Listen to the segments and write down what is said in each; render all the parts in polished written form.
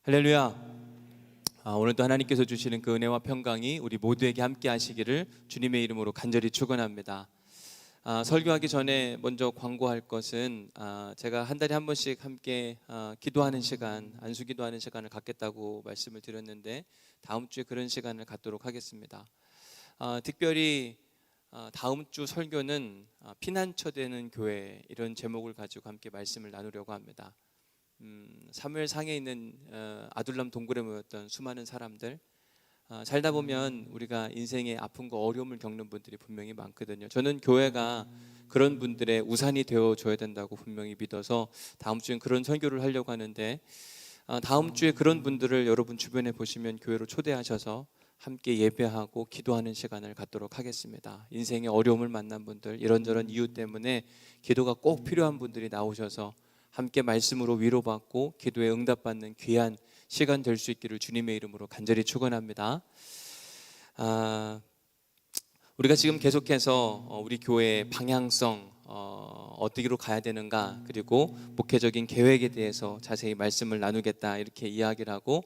할렐루야. 오늘도 하나님께서 주시는 그 은혜와 평강이 우리 모두에게 함께 하시기를 주님의 이름으로 간절히 축원합니다. 설교하기 전에 먼저 광고할 것은 제가 한 달에 한 번씩 함께 기도하는 시간, 안수 기도하는 시간을 갖겠다고 말씀을 드렸는데 다음 주에 그런 시간을 갖도록 하겠습니다. 특별히 다음 주 설교는 피난처되는 교회, 이런 제목을 가지고 함께 말씀을 나누려고 합니다. 사무엘 상에 있는 아둘람 동굴에 모였던 수많은 사람들, 살다 보면 우리가 인생의 아픔과 어려움을 겪는 분들이 분명히 많거든요. 저는 교회가 그런 분들의 우산이 되어줘야 된다고 분명히 믿어서 다음 주엔 그런 설교를 하려고 하는데, 다음 주에 그런 분들을 여러분 주변에 보시면 교회로 초대하셔서 함께 예배하고 기도하는 시간을 갖도록 하겠습니다. 인생의 어려움을 만난 분들, 이런저런 이유 때문에 기도가 꼭 필요한 분들이 나오셔서 함께 말씀으로 위로받고 기도에 응답받는 귀한 시간 될 수 있기를 주님의 이름으로 간절히 축원합니다. 우리가 지금 계속해서 우리 교회의 방향성, 어디로 가야 되는가, 그리고 목회적인 계획에 대해서 자세히 말씀을 나누겠다, 이렇게 이야기를 하고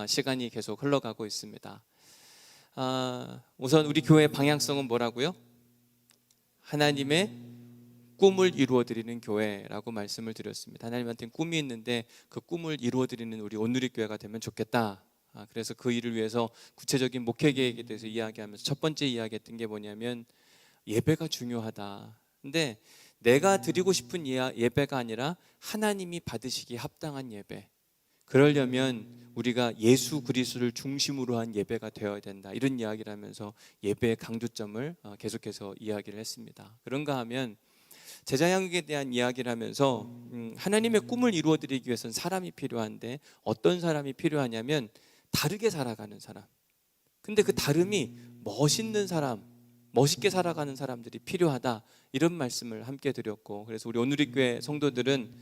시간이 계속 흘러가고 있습니다. 우선 우리 교회의 방향성은 뭐라고요? 하나님의 꿈을 이루어드리는 교회라고 말씀을 드렸습니다. 하나님한테는 꿈이 있는데 그 꿈을 이루어드리는 우리 온누리교회가 되면 좋겠다. 그래서 그 일을 위해서 구체적인 목회 계획에 대해서 이야기하면서 첫 번째 이야기했던 게 뭐냐면 예배가 중요하다. 근데 내가 드리고 싶은 예배가 아니라 하나님이 받으시기에 합당한 예배, 그러려면 우리가 예수 그리스도를 중심으로 한 예배가 되어야 된다, 이런 이야기를 하면서 예배의 강조점을 계속해서 이야기를 했습니다. 그런가 하면 제자 양육에 대한 이야기를 하면서 하나님의 꿈을 이루어드리기 위해서는 사람이 필요한데, 어떤 사람이 필요하냐면 다르게 살아가는 사람. 근데 그 다름이 멋있는 사람, 멋있게 살아가는 사람들이 필요하다, 이런 말씀을 함께 드렸고, 그래서 우리 온누리교회 성도들은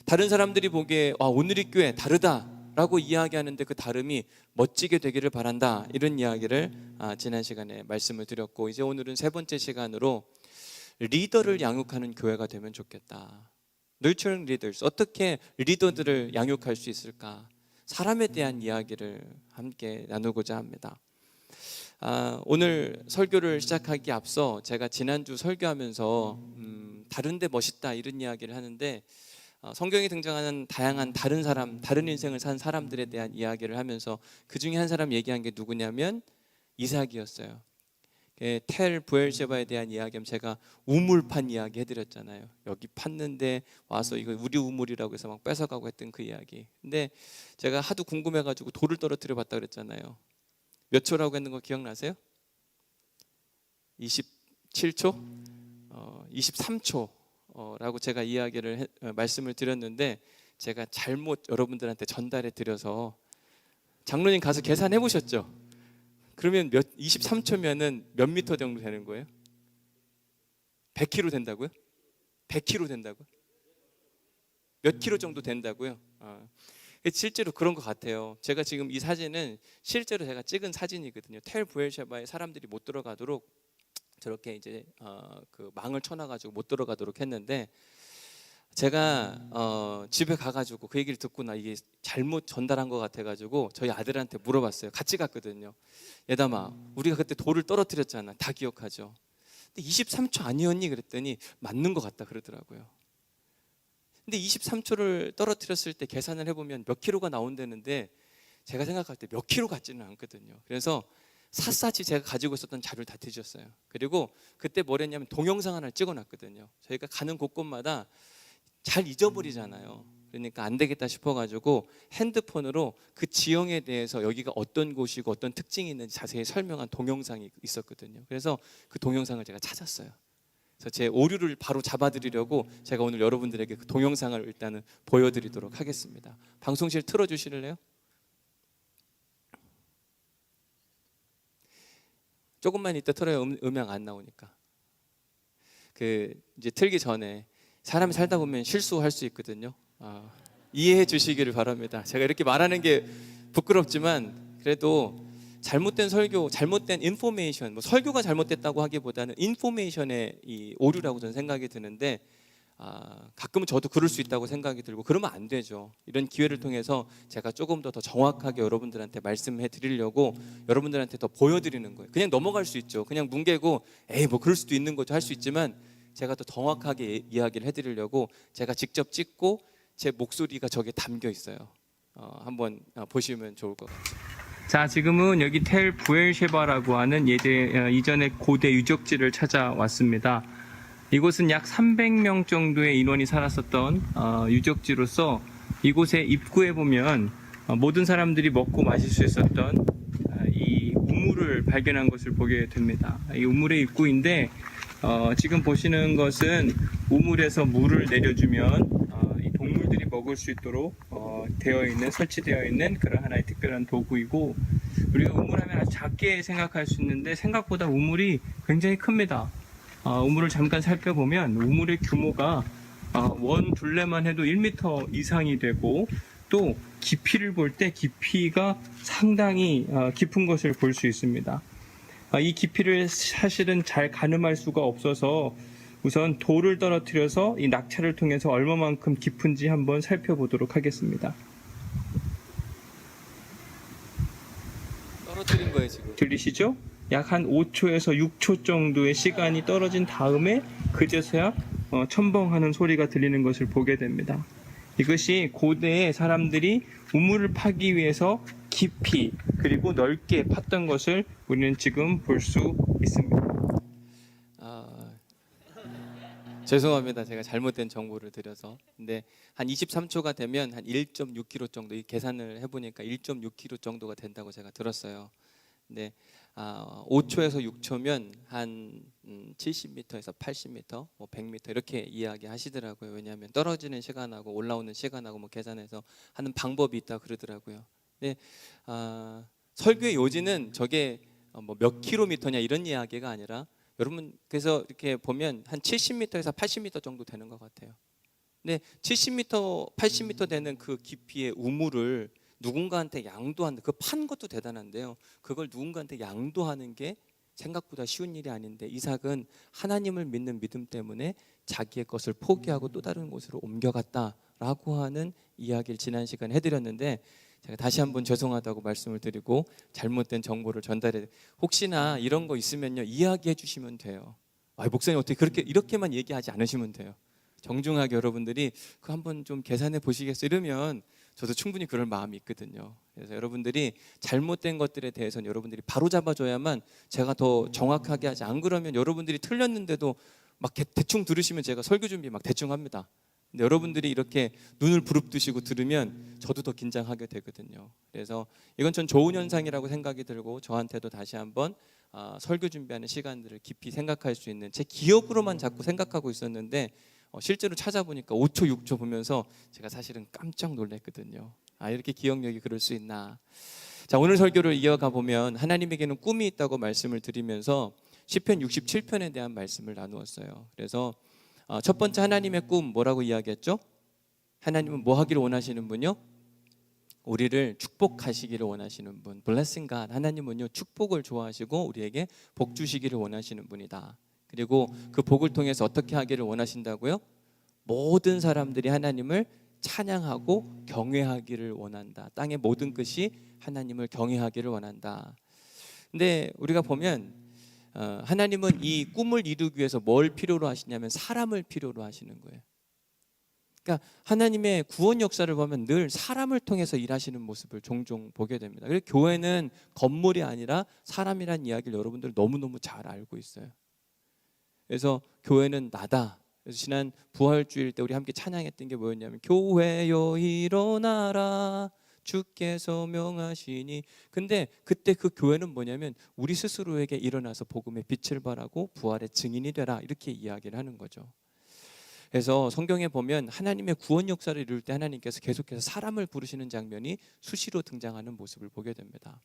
다른 사람들이 보기에 온누리교회 다르다 라고 이야기하는데 그 다름이 멋지게 되기를 바란다, 이런 이야기를 지난 시간에 말씀을 드렸고, 이제 오늘은 세 번째 시간으로 리더를 양육하는 교회가 되면 좋겠다. Nurturing leaders, 어떻게 리더들을 양육할 수 있을까? 사람에 대한 이야기를 함께 나누고자 합니다. 오늘 설교를 시작하기 앞서 제가 지난주 설교하면서 다른데 멋있다, 이런 이야기를 하는데, 성경에 등장하는 다양한 다른 사람, 다른 인생을 산 사람들에 대한 이야기를 하면서 그 중에 한 사람 얘기한 게 누구냐면 이삭이었어요. 텔 부엘셰바에 대한 이야기하면 제가 우물판 이야기 해드렸잖아요. 여기 팠는데 와서 이거 우리 우물이라고 해서 막 뺏어가고 했던 그 이야기. 근데 제가 하도 궁금해가지고 돌을 떨어뜨려 봤다 그랬잖아요. 몇 초라고 했는 거 기억나세요? 27초? 23초라고 제가 말씀을 드렸는데, 제가 잘못 여러분들한테 전달해 드려서, 장로님 가서 계산해 보셨죠? 그러면 23초면은 몇 미터 정도 되는 거예요? 100km 된다고요? 100km 된다고요? 몇 킬로 정도 된다고요? 실제로 그런 것 같아요. 제가 지금 이 사진은 실제로 제가 찍은 사진이거든요. 텔 부엘셰바에 사람들이 못 들어가도록 저렇게 이제 그 망을 쳐놔가지고 못 들어가도록 했는데, 제가 집에 가가지고 그 얘기를 듣고 이게 잘못 전달한 것 같아가지고 저희 아들한테 물어봤어요. 같이 갔거든요. 예담아, 우리가 그때 돌을 떨어뜨렸잖아. 다 기억하죠? 근데 23초 아니었니? 그랬더니 맞는 것 같다 그러더라고요. 근데 23초를 떨어뜨렸을 때 계산을 해보면 몇 킬로가 나온다는데, 제가 생각할 때 몇 킬로 같지는 않거든요. 그래서 샅샅이 제가 가지고 있었던 자료를 다 뒤졌어요. 그리고 그때 뭘 했냐면 동영상 하나를 찍어놨거든요. 저희가 가는 곳곳마다 잘 잊어버리잖아요. 그러니까 안 되겠다 싶어가지고 핸드폰으로 그 지형에 대해서 여기가 어떤 곳이고 어떤 특징이 있는지 자세히 설명한 동영상이 있었거든요. 그래서 그 동영상을 제가 찾았어요. 그래서 제 오류를 바로 잡아드리려고 제가 오늘 여러분들에게 그 동영상을 일단은 보여드리도록 하겠습니다. 방송실 틀어주실래요? 조금만 이따 틀어요. 음향 안 나오니까. 이제 틀기 전에, 사람이 살다 보면 실수할 수 있거든요. 이해해 주시기를 바랍니다. 제가 이렇게 말하는 게 부끄럽지만 그래도 잘못된 설교, 잘못된 인포메이션, 설교가 잘못됐다고 하기보다는 인포메이션의 이 오류라고 저는 생각이 드는데, 가끔은 저도 그럴 수 있다고 생각이 들고 그러면 안 되죠. 이런 기회를 통해서 제가 조금 더 정확하게 여러분들한테 말씀해 드리려고 여러분들한테 더 보여드리는 거예요. 그냥 넘어갈 수 있죠. 그냥 뭉개고 에이 뭐 그럴 수도 있는 거죠 할 수 있지만 제가 더 정확하게 이야기를 해드리려고 제가 직접 찍고 제 목소리가 저기에 담겨 있어요. 한번 보시면 좋을 것 같아요. 자, 지금은 여기 텔 부엘셰바라고 하는 이전의 고대 유적지를 찾아왔습니다. 이곳은 약 300명 정도의 인원이 살았었던 유적지로서 이곳에 입구에 보면 모든 사람들이 먹고 마실 수 있었던 이 우물을 발견한 것을 보게 됩니다. 이 우물의 입구인데 지금 보시는 것은 우물에서 물을 내려주면 이 동물들이 먹을 수 있도록 설치되어 있는 그런 하나의 특별한 도구이고, 우리가 우물하면 아주 작게 생각할 수 있는데 생각보다 우물이 굉장히 큽니다. 우물을 잠깐 살펴보면 우물의 규모가 원 둘레만 해도 1m 이상이 되고, 또 깊이를 볼 때 깊이가 상당히 깊은 것을 볼 수 있습니다. 이 깊이를 사실은 잘 가늠할 수가 없어서 우선 돌을 떨어뜨려서 이 낙차를 통해서 얼마만큼 깊은지 한번 살펴보도록 하겠습니다. 떨어뜨린 거예요 지금. 들리시죠? 약 한 5초에서 6초 정도의 시간이 떨어진 다음에 그제서야 첨벙하는 소리가 들리는 것을 보게 됩니다. 이것이 고대의 사람들이 우물을 파기 위해서 깊이 그리고 넓게 팠던 것을 우리는 지금 볼 수 있습니다. 죄송합니다. 제가 잘못된 정보를 드려서. 근데 한 23초가 되면 한 1.6km 정도, 이 계산을 해보니까 1.6km 정도가 된다고 제가 들었어요. 근데 5초에서 6초면 한 70m에서 80m, 뭐 100m 이렇게 이야기하시더라고요. 왜냐하면 떨어지는 시간하고 올라오는 시간하고 뭐 계산해서 하는 방법이 있다 그러더라고요. 근데 설교의 요지는 저게 뭐 몇 킬로미터냐 이런 이야기가 아니라, 여러분 그래서 이렇게 보면 한 70m에서 80m 정도 되는 것 같아요. 근데 70m, 80m 되는 그 깊이의 우물을 누군가한테 양도하는, 그 판 것도 대단한데요. 그걸 누군가한테 양도하는 게 생각보다 쉬운 일이 아닌데, 이삭은 하나님을 믿는 믿음 때문에 자기의 것을 포기하고 또 다른 곳으로 옮겨갔다라고 하는 이야기를 지난 시간에 해드렸는데, 제가 다시 한번 죄송하다고 말씀을 드리고 잘못된 정보를 전달해, 혹시나 이런 거 있으면요 이야기해 주시면 돼요. 목사님 어떻게 그렇게 이렇게만 얘기하지 않으시면 돼요. 정중하게 여러분들이 그 한번 좀 계산해 보시겠어요? 이러면 저도 충분히 그럴 마음이 있거든요. 그래서 여러분들이 잘못된 것들에 대해서는 여러분들이 바로 잡아줘야만 제가 더 정확하게 하지, 안 그러면 여러분들이 틀렸는데도 막 대충 들으시면 제가 설교 준비 막 대충 합니다. 근데 여러분들이 이렇게 눈을 부릅뜨시고 들으면 저도 더 긴장하게 되거든요. 그래서 이건 전 좋은 현상이라고 생각이 들고, 저한테도 다시 한번 설교 준비하는 시간들을 깊이 생각할 수 있는, 제 기억으로만 자꾸 생각하고 있었는데 실제로 찾아보니까 5초, 6초 보면서 제가 사실은 깜짝 놀랐거든요. 이렇게 기억력이 그럴 수 있나. 자, 오늘 설교를 이어가 보면 하나님에게는 꿈이 있다고 말씀을 드리면서 시편 67편에 대한 말씀을 나누었어요. 그래서 첫 번째 하나님의 꿈 뭐라고 이야기했죠? 하나님은 뭐 하기를 원하시는 분이요? 우리를 축복하시기를 원하시는 분. Blessing God. 하나님은요 축복을 좋아하시고 우리에게 복 주시기를 원하시는 분이다. 그리고 그 복을 통해서 어떻게 하기를 원하신다고요? 모든 사람들이 하나님을 찬양하고 경외하기를 원한다. 땅의 모든 끝이 하나님을 경외하기를 원한다. 근데 우리가 보면 하나님은 이 꿈을 이루기 위해서 뭘 필요로 하시냐면 사람을 필요로 하시는 거예요. 그러니까 하나님의 구원 역사를 보면 늘 사람을 통해서 일하시는 모습을 종종 보게 됩니다. 그래서 교회는 건물이 아니라 사람이란 이야기를 여러분들 너무너무 잘 알고 있어요. 그래서 교회는 나다. 그래서 지난 부활주일 때 우리 함께 찬양했던 게 뭐였냐면 교회여 일어나라 주께서 명하시니. 근데 그때 그 교회는 뭐냐면 우리 스스로에게 일어나서 복음의 빛을 발하고 부활의 증인이 되라, 이렇게 이야기를 하는 거죠. 그래서 성경에 보면 하나님의 구원 역사를 이룰 때 하나님께서 계속해서 사람을 부르시는 장면이 수시로 등장하는 모습을 보게 됩니다.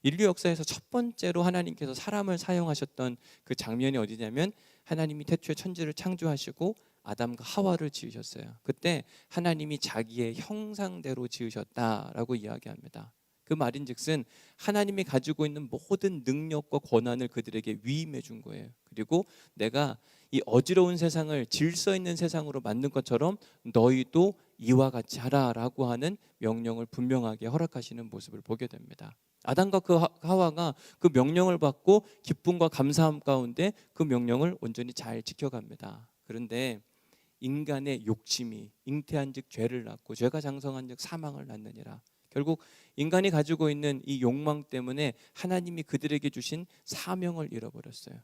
인류 역사에서 첫 번째로 하나님께서 사람을 사용하셨던 그 장면이 어디냐면, 하나님이 태초에 천지를 창조하시고 아담과 하와를 지으셨어요. 그때 하나님이 자기의 형상대로 지으셨다라고 이야기합니다. 그 말인즉슨 하나님이 가지고 있는 모든 능력과 권한을 그들에게 위임해 준 거예요. 그리고 내가 이 어지러운 세상을 질서 있는 세상으로 만든 것처럼 너희도 이와 같이 하라라고 하는 명령을 분명하게 허락하시는 모습을 보게 됩니다. 아담과 그 하와가 그 명령을 받고 기쁨과 감사함 가운데 그 명령을 온전히 잘 지켜갑니다. 그런데 인간의 욕심이 잉태한즉 죄를 낳고 죄가 장성한즉 사망을 낳느니라. 결국 인간이 가지고 있는 이 욕망 때문에 하나님이 그들에게 주신 사명을 잃어버렸어요.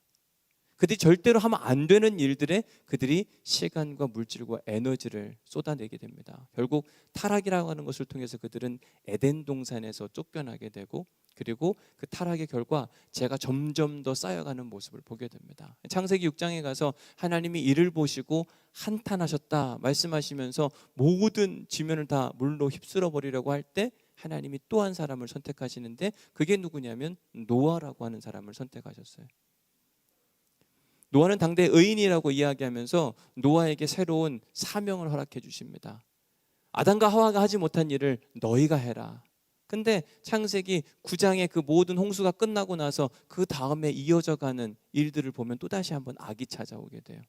그들이 절대로 하면 안 되는 일들에 그들이 시간과 물질과 에너지를 쏟아내게 됩니다. 결국 타락이라고 하는 것을 통해서 그들은 에덴 동산에서 쫓겨나게 되고, 그리고 그 타락의 결과 죄가 점점 더 쌓여가는 모습을 보게 됩니다. 창세기 6장에 가서 하나님이 이를 보시고 한탄하셨다 말씀하시면서 모든 지면을 다 물로 휩쓸어 버리려고 할 때 하나님이 또 한 사람을 선택하시는데, 그게 누구냐면 노아라고 하는 사람을 선택하셨어요. 노아는 당대 의인이라고 이야기하면서 노아에게 새로운 사명을 허락해 주십니다. 아담과 하와가 하지 못한 일을 너희가 해라. 근데 창세기 9장의 그 모든 홍수가 끝나고 나서 그 다음에 이어져 가는 일들을 보면 또다시 한번 악이 찾아오게 돼요.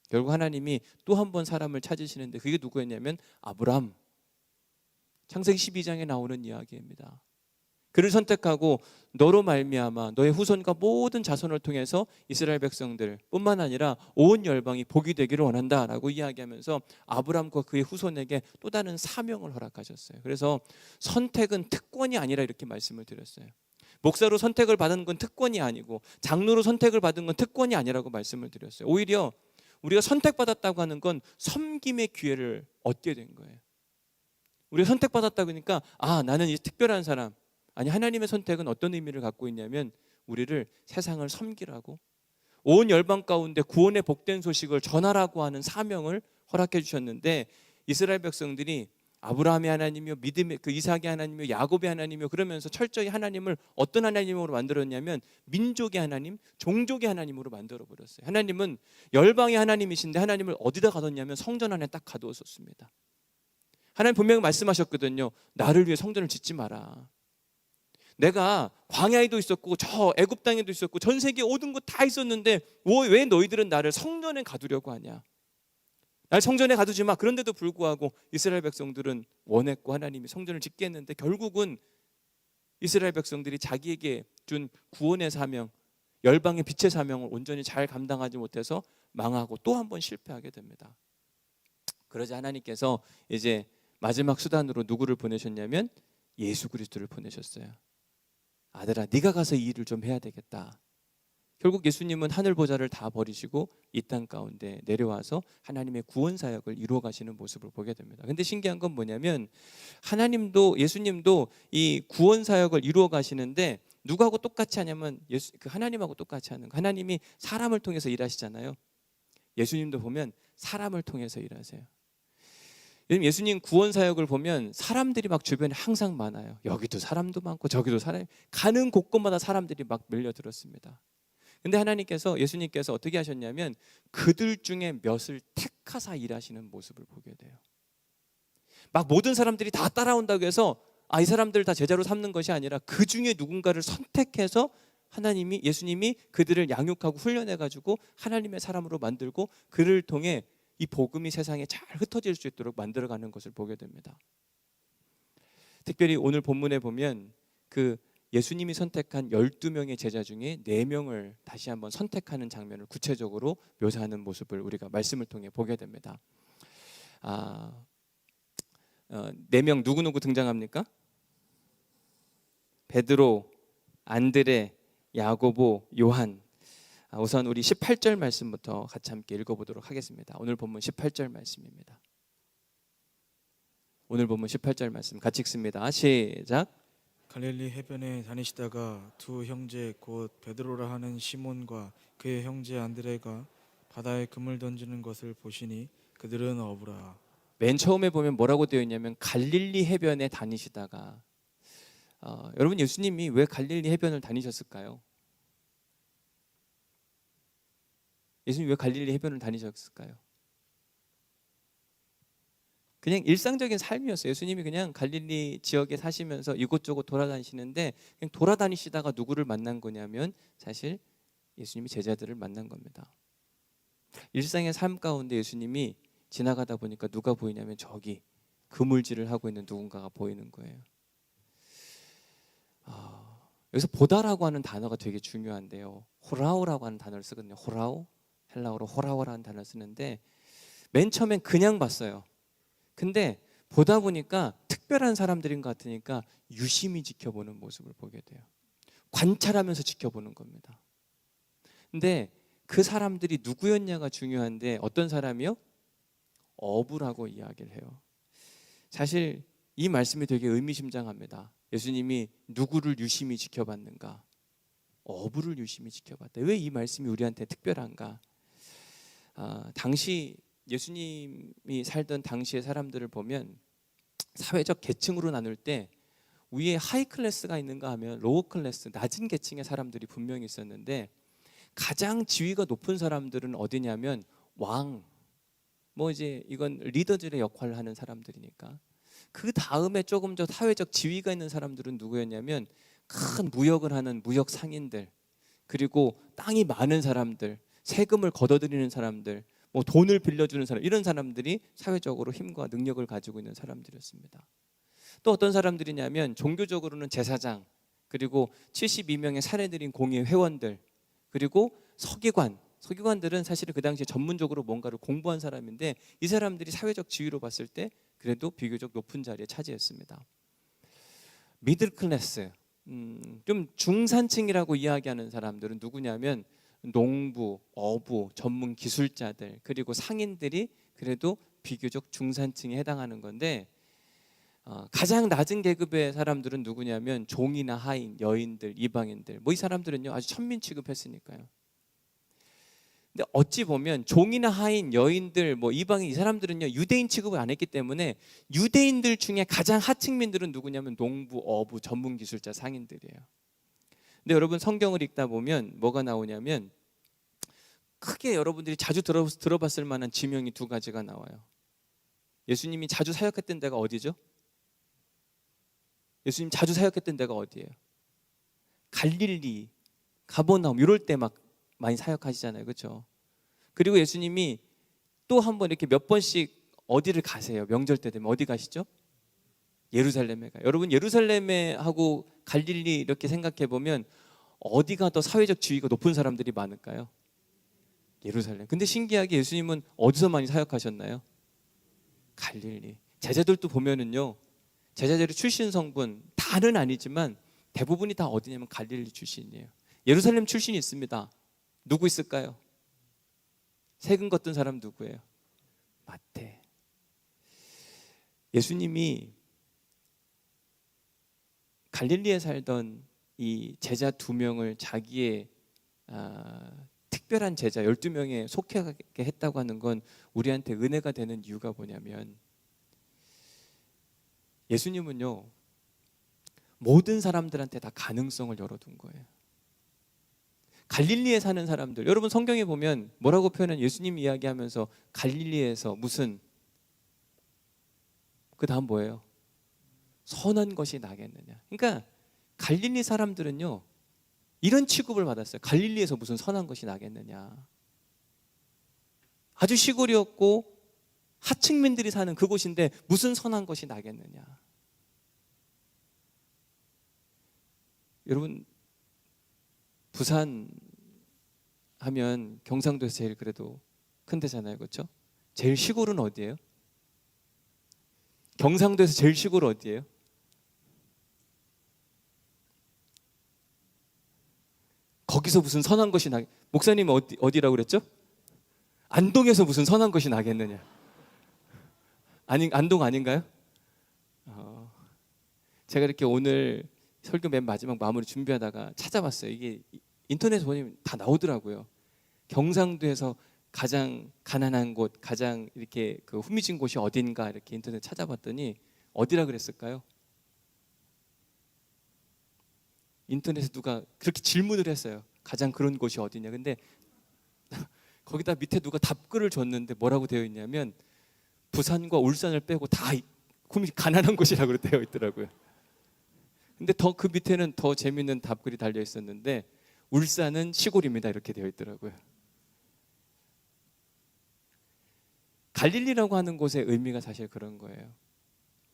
결국 하나님이 또 한 번 사람을 찾으시는데 그게 누구였냐면 아브람. 창세기 12장에 나오는 이야기입니다. 그를 선택하고 너로 말미암아 너의 후손과 모든 자손을 통해서 이스라엘 백성들 뿐만 아니라 온 열방이 복이 되기를 원한다라고 이야기하면서 아브람과 그의 후손에게 또 다른 사명을 허락하셨어요. 그래서 선택은 특권이 아니라 이렇게 말씀을 드렸어요. 목사로 선택을 받은 건 특권이 아니고 장로로 선택을 받은 건 특권이 아니라고 말씀을 드렸어요. 오히려 우리가 선택받았다고 하는 건 섬김의 기회를 얻게 된 거예요. 우리가 선택받았다고 하니까 나는 이 특별한 사람. 아니, 하나님의 선택은 어떤 의미를 갖고 있냐면 우리를 세상을 섬기라고, 온 열방 가운데 구원의 복된 소식을 전하라고 하는 사명을 허락해 주셨는데, 이스라엘 백성들이 아브라함의 하나님이요, 믿음의 그 이삭의 하나님이요, 야곱의 하나님이요 그러면서 철저히 하나님을 어떤 하나님으로 만들었냐면 민족의 하나님, 종족의 하나님으로 만들어 버렸어요. 하나님은 열방의 하나님이신데 하나님을 어디다 가뒀냐면 성전 안에 딱 가두었었습니다. 하나님 분명히 말씀하셨거든요. 나를 위해 성전을 짓지 마라. 내가 광야에도 있었고 저 애굽 땅에도 있었고 전 세계 모든 것 다 있었는데 왜 너희들은 나를 성전에 가두려고 하냐? 날 성전에 가두지 마. 그런데도 불구하고 이스라엘 백성들은 원했고 하나님이 성전을 짓게 했는데 결국은 이스라엘 백성들이 자기에게 준 구원의 사명, 열방의 빛의 사명을 온전히 잘 감당하지 못해서 망하고 또 한 번 실패하게 됩니다. 그러자 하나님께서 이제 마지막 수단으로 누구를 보내셨냐면 예수 그리스도를 보내셨어요. 아들아, 네가 가서 이 일을 좀 해야 되겠다. 결국 예수님은 하늘 보좌를 다 버리시고 이 땅 가운데 내려와서 하나님의 구원 사역을 이루어 가시는 모습을 보게 됩니다. 근데 신기한 건 뭐냐면 하나님도 예수님도 이 구원 사역을 이루어 가시는데 누구하고 똑같이 하냐면 그 하나님하고 똑같이 하는 거. 하나님이 사람을 통해서 일하시잖아요. 예수님도 보면 사람을 통해서 일하세요. 예수님 구원 사역을 보면 사람들이 막 주변에 항상 많아요. 여기도 사람도 많고 저기도 사람이, 가는 곳곳마다 사람들이 막 밀려들었습니다. 근데 하나님께서, 예수님께서 어떻게 하셨냐면 그들 중에 몇을 택하사 일하시는 모습을 보게 돼요. 막 모든 사람들이 다 따라온다고 해서 이 사람들 다 제자로 삼는 것이 아니라 그 중에 누군가를 선택해서 예수님이 그들을 양육하고 훈련해가지고 하나님의 사람으로 만들고 그를 통해 이 복음이 세상에 잘 흩어질 수 있도록 만들어가는 것을 보게 됩니다. 특별히 오늘 본문에 보면 그 예수님이 선택한 12명의 제자 중에 4명을 다시 한번 선택하는 장면을 구체적으로 묘사하는 모습을 우리가 말씀을 통해 보게 됩니다. 4명 누구누구 등장합니까? 베드로, 안드레, 야고보, 요한. 우선 우리 18절 말씀부터 같이 함께 읽어보도록 하겠습니다. 오늘 본문 18절 말씀입니다. 오늘 본문 18절 말씀 같이 읽습니다. 시작. 갈릴리 해변에 다니시다가 두 형제 곧 베드로라 하는 시몬과 그의 형제 안드레가 바다에 그물 던지는 것을 보시니 그들은 어부라. 맨 처음에 보면 뭐라고 되어 있냐면 갈릴리 해변에 다니시다가. 여러분, 예수님이 왜 갈릴리 해변을 다니셨을까요? 예수님 왜 갈릴리 해변을 다니셨을까요? 그냥 일상적인 삶이었어요. 예수님이 그냥 갈릴리 지역에 사시면서 이곳저곳 돌아다니시는데 그냥 돌아다니시다가 누구를 만난 거냐면 사실 예수님이 제자들을 만난 겁니다. 일상의 삶 가운데 예수님이 지나가다 보니까 누가 보이냐면 저기 그물질을 하고 있는 누군가가 보이는 거예요. 여기서 보다라고 하는 단어가 되게 중요한데요. 호라오라고 하는 단어를 쓰거든요. 호라오, 헬라어로 호라오라는 단어를 쓰는데 맨 처음엔 그냥 봤어요. 근데 보다 보니까 특별한 사람들인 것 같으니까 유심히 지켜보는 모습을 보게 돼요. 관찰하면서 지켜보는 겁니다. 근데 그 사람들이 누구였냐가 중요한데 어떤 사람이요? 어부라고 이야기를 해요. 사실 이 말씀이 되게 의미심장합니다. 예수님이 누구를 유심히 지켜봤는가? 어부를 유심히 지켜봤다. 왜 이 말씀이 우리한테 특별한가? 당시 예수님이 살던 당시의 사람들을 보면 사회적 계층으로 나눌 때 위에 하이 클래스가 있는가 하면 로우 클래스, 낮은 계층의 사람들이 분명히 있었는데 가장 지위가 높은 사람들은 어디냐면 왕, 뭐 이제 이건 리더들의 역할을 하는 사람들이니까. 그 다음에 조금 더 사회적 지위가 있는 사람들은 누구였냐면 큰 무역을 하는 무역 상인들, 그리고 땅이 많은 사람들, 세금을 걷어들이는 사람들, 뭐 돈을 빌려주는 사람, 이런 사람들이 사회적으로 힘과 능력을 가지고 있는 사람들이었습니다. 또 어떤 사람들이냐면 종교적으로는 제사장, 그리고 72명의 사례들인 공예 회원들, 그리고 서기관들은 사실은 그 당시에 전문적으로 뭔가를 공부한 사람인데 이 사람들이 사회적 지위로 봤을 때 그래도 비교적 높은 자리에 차지했습니다. 미들 클래스, 좀 중산층이라고 이야기하는 사람들은 누구냐면 농부, 어부, 전문 기술자들, 그리고 상인들이 그래도 비교적 중산층에 해당하는 건데 가장 낮은 계급의 사람들은 누구냐면 종이나 하인, 여인들, 이방인들, 뭐 이 사람들은요 아주 천민 취급했으니까요. 근데 어찌 보면 종이나 하인, 여인들, 뭐 이방인, 이 사람들은요 유대인 취급을 안 했기 때문에 유대인들 중에 가장 하층민들은 누구냐면 농부, 어부, 전문 기술자, 상인들이에요. 근데 여러분 성경을 읽다 보면 뭐가 나오냐면 크게 여러분들이 자주 들어봤을 만한 지명이 두 가지가 나와요. 예수님이 자주 사역했던 데가 어디죠? 예수님 자주 사역했던 데가 어디예요? 갈릴리, 가버나움 이럴 때 막 많이 사역하시잖아요, 그렇죠? 그리고 예수님이 또 한 번 이렇게 몇 번씩 어디를 가세요? 명절 때 되면 어디 가시죠? 예루살렘에 가요. 여러분 예루살렘에 하고 갈릴리 이렇게 생각해 보면 어디가 더 사회적 지위가 높은 사람들이 많을까요? 예루살렘. 근데 신기하게 예수님은 어디서 많이 사역하셨나요? 갈릴리. 제자들도 보면은요, 제자들의 출신 성분 다는 아니지만 대부분이 다 어디냐면 갈릴리 출신이에요. 예루살렘 출신이 있습니다. 누구 있을까요? 세금 걷던 사람 누구예요? 마태. 예수님이 갈릴리에 살던 이 제자 2명을 자기의 특별한 제자 12명에 속하게 했다고 하는 건 우리한테 은혜가 되는 이유가 뭐냐면 예수님은요 모든 사람들한테 다 가능성을 열어둔 거예요. 갈릴리에 사는 사람들, 여러분 성경에 보면 뭐라고 표현한 예수님 이야기하면서 갈릴리에서 무슨 그 다음 뭐예요? 선한 것이 나겠느냐. 그러니까 갈릴리 사람들은요 이런 취급을 받았어요. 갈릴리에서 무슨 선한 것이 나겠느냐. 아주 시골이었고 하층민들이 사는 그곳인데 무슨 선한 것이 나겠느냐. 여러분 부산 하면 경상도에서 제일 그래도 큰 데잖아요, 그렇죠? 제일 시골은 어디예요? 경상도에서 제일 시골 어디예요? 거기서 무슨 선한 것이 나? 목사님은 어디라고 그랬죠? 안동에서 무슨 선한 것이 나겠느냐? 아니 안동 아닌가요? 제가 이렇게 오늘 설교 맨 마지막 마무리 준비하다가 찾아봤어요. 이게 인터넷에 보면 다 나오더라고요. 경상도에서 가장 가난한 곳, 가장 이렇게 그 후미진 곳이 어딘가 이렇게 인터넷 찾아봤더니 어디라 그랬을까요? 인터넷에 누가 그렇게 질문을 했어요. 가장 그런 곳이 어디냐. 근데 거기다 밑에 누가 답글을 줬는데 뭐라고 되어 있냐면 부산과 울산을 빼고 다 가난한 곳이라고 되어 있더라고요. 근데 더 그 밑에는 더 재밌는 답글이 달려 있었는데 울산은 시골입니다 이렇게 되어 있더라고요. 갈릴리라고 하는 곳의 의미가 사실 그런 거예요.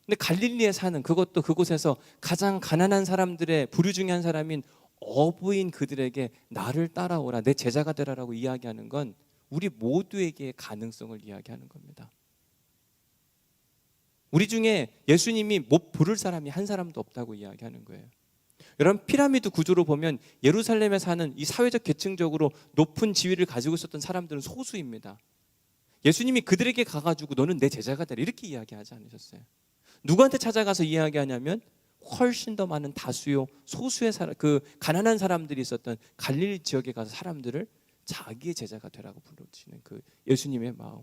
근데 갈릴리에 사는, 그것도 그곳에서 가장 가난한 사람들의 부류 중에 한 사람인 어부인 그들에게 나를 따라오라, 내 제자가 되라라고 이야기하는 건 우리 모두에게의 가능성을 이야기하는 겁니다. 우리 중에 예수님이 못 부를 사람이 한 사람도 없다고 이야기하는 거예요. 여러분, 피라미드 구조로 보면 예루살렘에 사는 이 사회적 계층적으로 높은 지위를 가지고 있었던 사람들은 소수입니다. 예수님이 그들에게 가가지고 너는 내 제자가 되라 이렇게 이야기하지 않으셨어요. 누구한테 찾아가서 이야기하냐면 훨씬 더 많은 다수요 소수의 그 가난한 사람들이 있었던 갈릴리 지역에 가서 사람들을 자기의 제자가 되라고 불러주시는 그 예수님의 마음.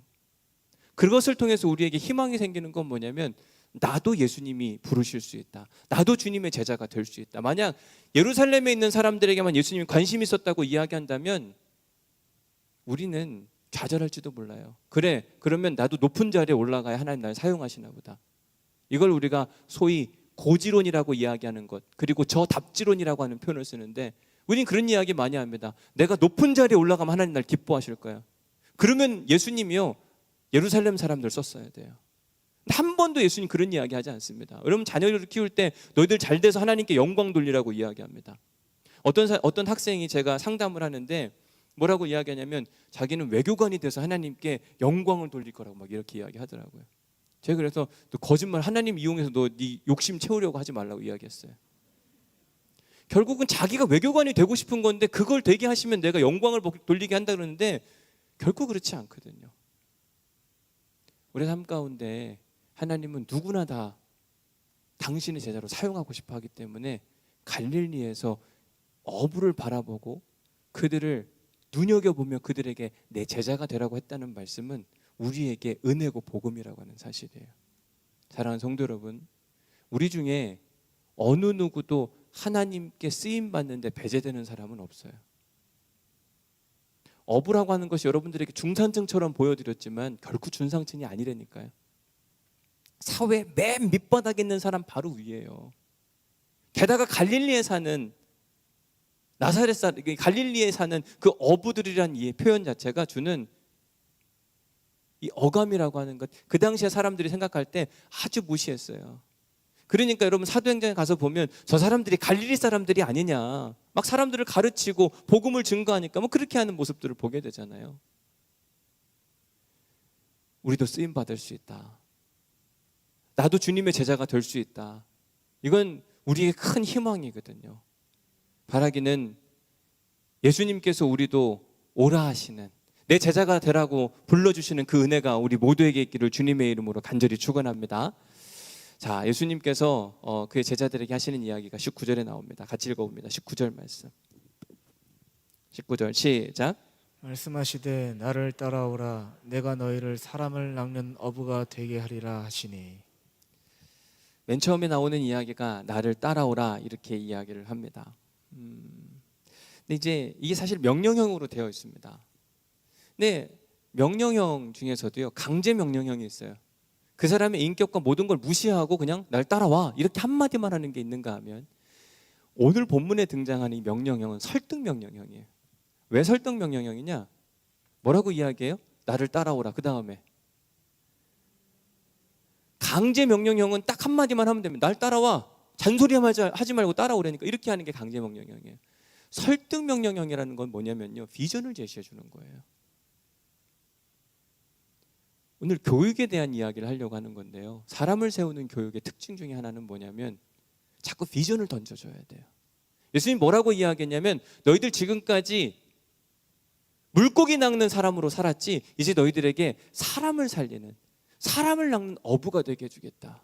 그것을 통해서 우리에게 희망이 생기는 건 뭐냐면 나도 예수님이 부르실 수 있다. 나도 주님의 제자가 될 수 있다. 만약 예루살렘에 있는 사람들에게만 예수님이 관심이 있었다고 이야기한다면 우리는 좌절할지도 몰라요. 그래, 그러면 나도 높은 자리에 올라가야 하나님 나를 사용하시나 보다. 이걸 우리가 소위 고지론이라고 이야기하는 것, 그리고 저답지론이라고 하는 표현을 쓰는데 우리는 그런 이야기 많이 합니다. 내가 높은 자리에 올라가면 하나님 날 기뻐하실 거야. 그러면 예수님이요 예루살렘 사람들 썼어야 돼요. 한 번도 예수님 그런 이야기 하지 않습니다. 여러분, 자녀를 키울 때 너희들 잘 돼서 하나님께 영광 돌리라고 이야기합니다. 어떤 학생이 제가 상담을 하는데 뭐라고 이야기하냐면 자기는 외교관이 돼서 하나님께 영광을 돌릴 거라고 막 이렇게 이야기하더라고요. 제가 그래서 너 거짓말, 하나님 이용해서 너 네 욕심 채우려고 하지 말라고 이야기했어요. 결국은 자기가 외교관이 되고 싶은 건데 그걸 되게 하시면 내가 영광을 돌리게 한다 그러는데 결코 그렇지 않거든요. 우리 삶 가운데 하나님은 누구나 다 당신의 제자로 사용하고 싶어 하기 때문에 갈릴리에서 어부를 바라보고 그들을 눈여겨보며 그들에게 내 제자가 되라고 했다는 말씀은 우리에게 은혜고 복음이라고 하는 사실이에요. 사랑하는 성도 여러분, 우리 중에 어느 누구도 하나님께 쓰임받는데 배제되는 사람은 없어요. 어부라고 하는 것이 여러분들에게 중산층처럼 보여드렸지만 결코 중상층이 아니라니까요. 사회 맨 밑바닥에 있는 사람 바로 위에요. 게다가 갈릴리에 사는 갈릴리에 사는 그 어부들이란 이 표현 자체가 주는 이 어감이라고 하는 것, 그 당시에 사람들이 생각할 때 아주 무시했어요. 그러니까 여러분 사도행전에 가서 보면 저 사람들이 갈릴리 사람들이 아니냐, 막 사람들을 가르치고 복음을 증거하니까 뭐 그렇게 하는 모습들을 보게 되잖아요. 우리도 쓰임 받을 수 있다. 나도 주님의 제자가 될 수 있다. 이건 우리의 큰 희망이거든요. 바라기는 예수님께서 우리도 오라 하시는, 내 제자가 되라고 불러주시는 그 은혜가 우리 모두에게 있기를 주님의 이름으로 간절히 축원합니다. 자, 예수님께서 그의 제자들에게 하시는 이야기가 19절에 나옵니다. 같이 읽어봅니다. 19절 말씀. 19절 시작. 말씀하시되 나를 따라오라, 내가 너희를 사람을 낚는 어부가 되게 하리라 하시니. 맨 처음에 나오는 이야기가 나를 따라오라 이렇게 이야기를 합니다. 근데 이제 이게 사실 명령형으로 되어 있습니다. 근데 명령형 중에서도요 강제 명령형이 있어요. 그 사람의 인격과 모든 걸 무시하고 그냥 날 따라와 이렇게 한마디만 하는 게 있는가 하면 오늘 본문에 등장하는 이 명령형은 설득 명령형이에요. 왜 설득 명령형이냐? 뭐라고 이야기해요? 나를 따라오라. 그 다음에 강제 명령형은 딱 한마디만 하면 됩니다. 날 따라와. 잔소리 하지 말고 따라오라니까 이렇게 하는 게 강제 명령형이에요. 설득 명령형이라는 건 뭐냐면요 비전을 제시해 주는 거예요. 오늘 교육에 대한 이야기를 하려고 하는 건데요, 사람을 세우는 교육의 특징 중에 하나는 뭐냐면 자꾸 비전을 던져줘야 돼요. 예수님 뭐라고 이야기했냐면 너희들 지금까지 물고기 낚는 사람으로 살았지 이제 너희들에게 사람을 살리는, 사람을 낚는 어부가 되게 해주겠다.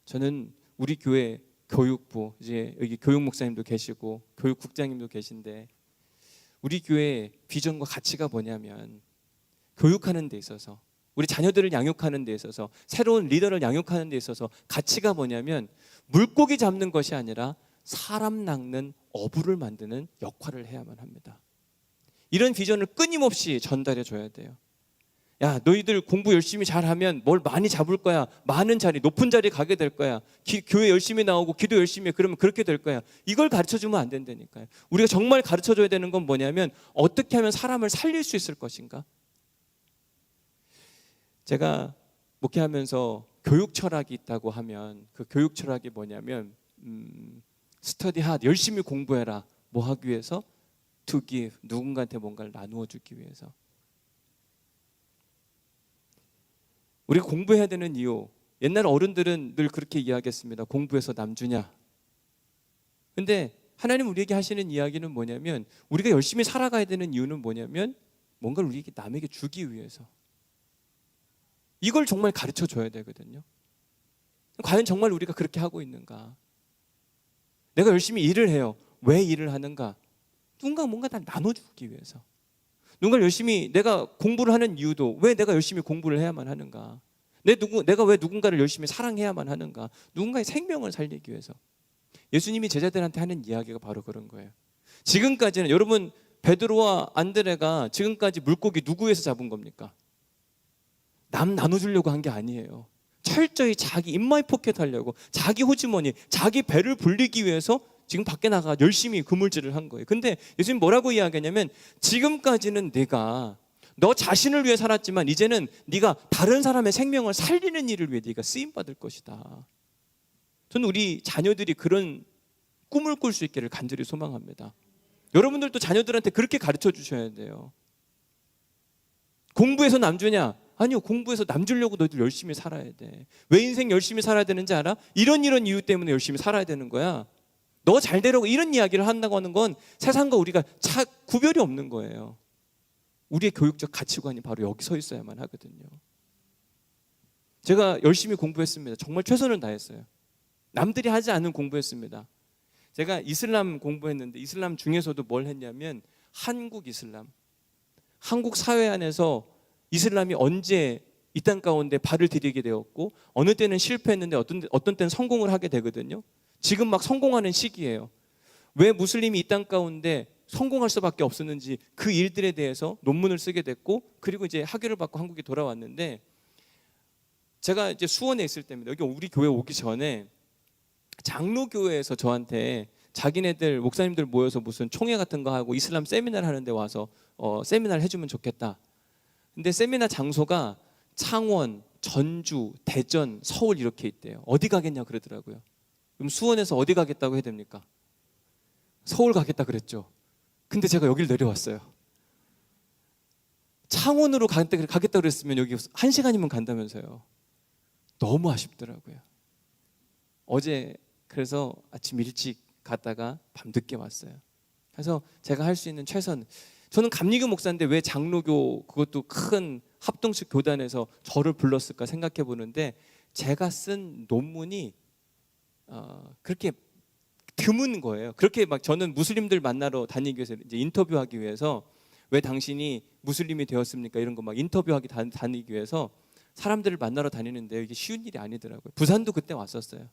저는 우리 교회 교육부, 이제 여기 교육 목사님도 계시고 교육국장님도 계신데 우리 교회의 비전과 가치가 뭐냐면 교육하는 데 있어서, 우리 자녀들을 양육하는 데 있어서, 새로운 리더를 양육하는 데 있어서 가치가 뭐냐면 물고기 잡는 것이 아니라 사람 낚는 어부를 만드는 역할을 해야만 합니다. 이런 비전을 끊임없이 전달해 줘야 돼요. 야, 너희들 공부 열심히 잘하면 뭘 많이 잡을 거야. 많은 자리, 높은 자리 가게 될 거야. 교회 열심히 나오고 기도 열심히 해. 그러면 그렇게 될 거야. 이걸 가르쳐주면 안 된다니까요. 우리가 정말 가르쳐줘야 되는 건 뭐냐면 어떻게 하면 사람을 살릴 수 있을 것인가. 제가 목회하면서 교육 철학이 있다고 하면 그 교육 철학이 뭐냐면 스터디 하드, 열심히 공부해라. 뭐 하기 위해서? To give, 누군가한테 뭔가를 나누어 주기 위해서. 우리가 공부해야 되는 이유, 옛날 어른들은 늘 그렇게 이야기했습니다. 공부해서 남 주냐. 근데 하나님 우리에게 하시는 이야기는 뭐냐면 우리가 열심히 살아가야 되는 이유는 뭐냐면 뭔가를 우리에게 남에게 주기 위해서. 이걸 정말 가르쳐 줘야 되거든요. 과연 정말 우리가 그렇게 하고 있는가? 내가 열심히 일을 해요. 왜 일을 하는가? 누군가 뭔가 다 나눠주기 위해서. 누군가 열심히 내가 공부를 하는 이유도 왜 내가 열심히 공부를 해야만 하는가? 내가 왜 누군가를 열심히 사랑해야만 하는가? 누군가의 생명을 살리기 위해서. 예수님이 제자들한테 하는 이야기가 바로 그런 거예요. 지금까지는 여러분 베드로와 안드레가 지금까지 물고기 누구 위해서 잡은 겁니까? 남 나눠주려고 한 게 아니에요. 철저히 자기 인마이 포켓 하려고, 자기 호주머니, 자기 배를 불리기 위해서 지금 밖에 나가 열심히 그물질을 한 거예요. 근데 예수님 뭐라고 이야기하냐면 지금까지는 네가 너 자신을 위해 살았지만 이제는 네가 다른 사람의 생명을 살리는 일을 위해 네가 쓰임 받을 것이다. 저는 우리 자녀들이 그런 꿈을 꿀 수 있기를 간절히 소망합니다. 여러분들도 자녀들한테 그렇게 가르쳐 주셔야 돼요. 공부해서 남 주냐? 아니요, 공부해서 남 주려고 너희들 열심히 살아야 돼. 왜 인생 열심히 살아야 되는지 알아? 이런 이유 때문에 열심히 살아야 되는 거야. 너 잘 되라고 이런 이야기를 한다고 하는 건 세상과 우리가 구별이 없는 거예요. 우리의 교육적 가치관이 바로 여기 서 있어야만 하거든요. 제가 열심히 공부했습니다. 정말 최선을 다했어요. 남들이 하지 않은 공부했습니다. 제가 이슬람 공부했는데 이슬람 중에서도 뭘 했냐면 한국 이슬람. 한국 사회 안에서 이슬람이 언제 이 땅 가운데 발을 들이게 되었고 어느 때는 실패했는데 어떤 때는 성공을 하게 되거든요. 지금 막 성공하는 시기예요. 왜 무슬림이 이 땅 가운데 성공할 수밖에 없었는지 그 일들에 대해서 논문을 쓰게 됐고 그리고 이제 학위를 받고 한국에 돌아왔는데 제가 이제 수원에 있을 때입니다. 여기 우리 교회 오기 전에 장로교회에서 저한테 자기네들 목사님들 모여서 무슨 총회 같은 거 하고 이슬람 세미나를 하는데 와서 세미나를 해주면 좋겠다. 근데 세미나 장소가 창원, 전주, 대전, 서울 이렇게 있대요. 어디 가겠냐 그러더라고요. 그럼 수원에서 어디 가겠다고 해야 됩니까? 서울 가겠다 그랬죠. 근데 제가 여기를 내려왔어요. 창원으로 가겠다 그랬으면 여기 1시간이면 간다면서요. 너무 아쉽더라고요. 어제 그래서 아침 일찍 갔다가 밤 늦게 왔어요. 그래서 제가 할 수 있는 최선, 저는 감리교 목사인데 왜 장로교 그것도 큰 합동식 교단에서 저를 불렀을까 생각해 보는데 제가 쓴 논문이 그렇게 드문 거예요. 그렇게 막 저는 무슬림들 만나러 다니기 위해서 이제 인터뷰하기 위해서 왜 당신이 무슬림이 되었습니까? 이런 거 막 인터뷰하기 다니기 위해서 사람들을 만나러 다니는데 이게 쉬운 일이 아니더라고요. 부산도 그때 왔었어요.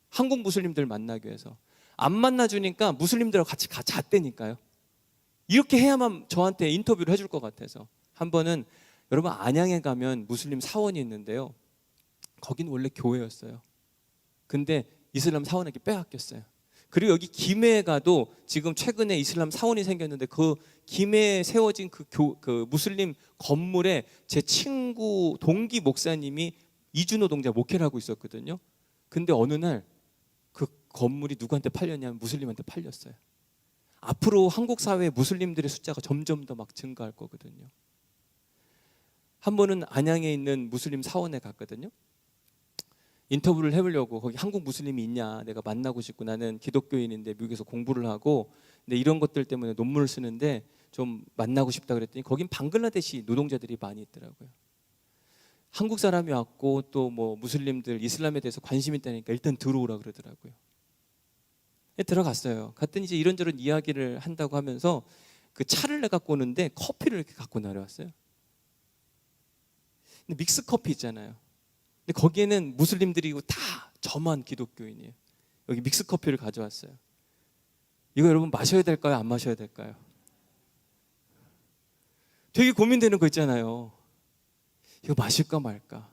한국 무슬림들 만나기 위해서. 안 만나주니까 무슬림들하고 같이 잤대니까요. 이렇게 해야만 저한테 인터뷰를 해줄 것 같아서 한 번은 여러분 안양에 가면 무슬림 사원이 있는데요. 거긴 원래 교회였어요. 근데 이슬람 사원에게 빼앗겼어요. 그리고 여기 김해에 가도 지금 최근에 이슬람 사원이 생겼는데 그 김해에 세워진 그 무슬림 건물에 제 친구 동기 목사님이 이주노동자 목회를 하고 있었거든요. 근데 어느 날 그 건물이 누구한테 팔렸냐면 무슬림한테 팔렸어요. 앞으로 한국 사회에 무슬림들의 숫자가 점점 더 막 증가할 거거든요. 한 번은 안양에 있는 무슬림 사원에 갔거든요. 인터뷰를 해보려고 거기 한국 무슬림이 있냐, 내가 만나고 싶고 나는 기독교인인데 미국에서 공부를 하고 근데 이런 것들 때문에 논문을 쓰는데 좀 만나고 싶다 그랬더니 거긴 방글라데시 노동자들이 많이 있더라고요. 한국 사람이 왔고 또 뭐 무슬림들 이슬람에 대해서 관심 있다니까 일단 들어오라 그러더라고요. 들어갔어요. 갔더니 이제 이런저런 이야기를 한다고 하면서 그 차를 내갖고 오는데 커피를 이렇게 갖고 내려왔어요. 근데 믹스 커피 있잖아요. 근데 거기에는 무슬림들이고 다 저만 기독교인이에요. 여기 믹스 커피를 가져왔어요. 이거 여러분 마셔야 될까요? 안 마셔야 될까요? 되게 고민되는 거 있잖아요. 이거 마실까 말까.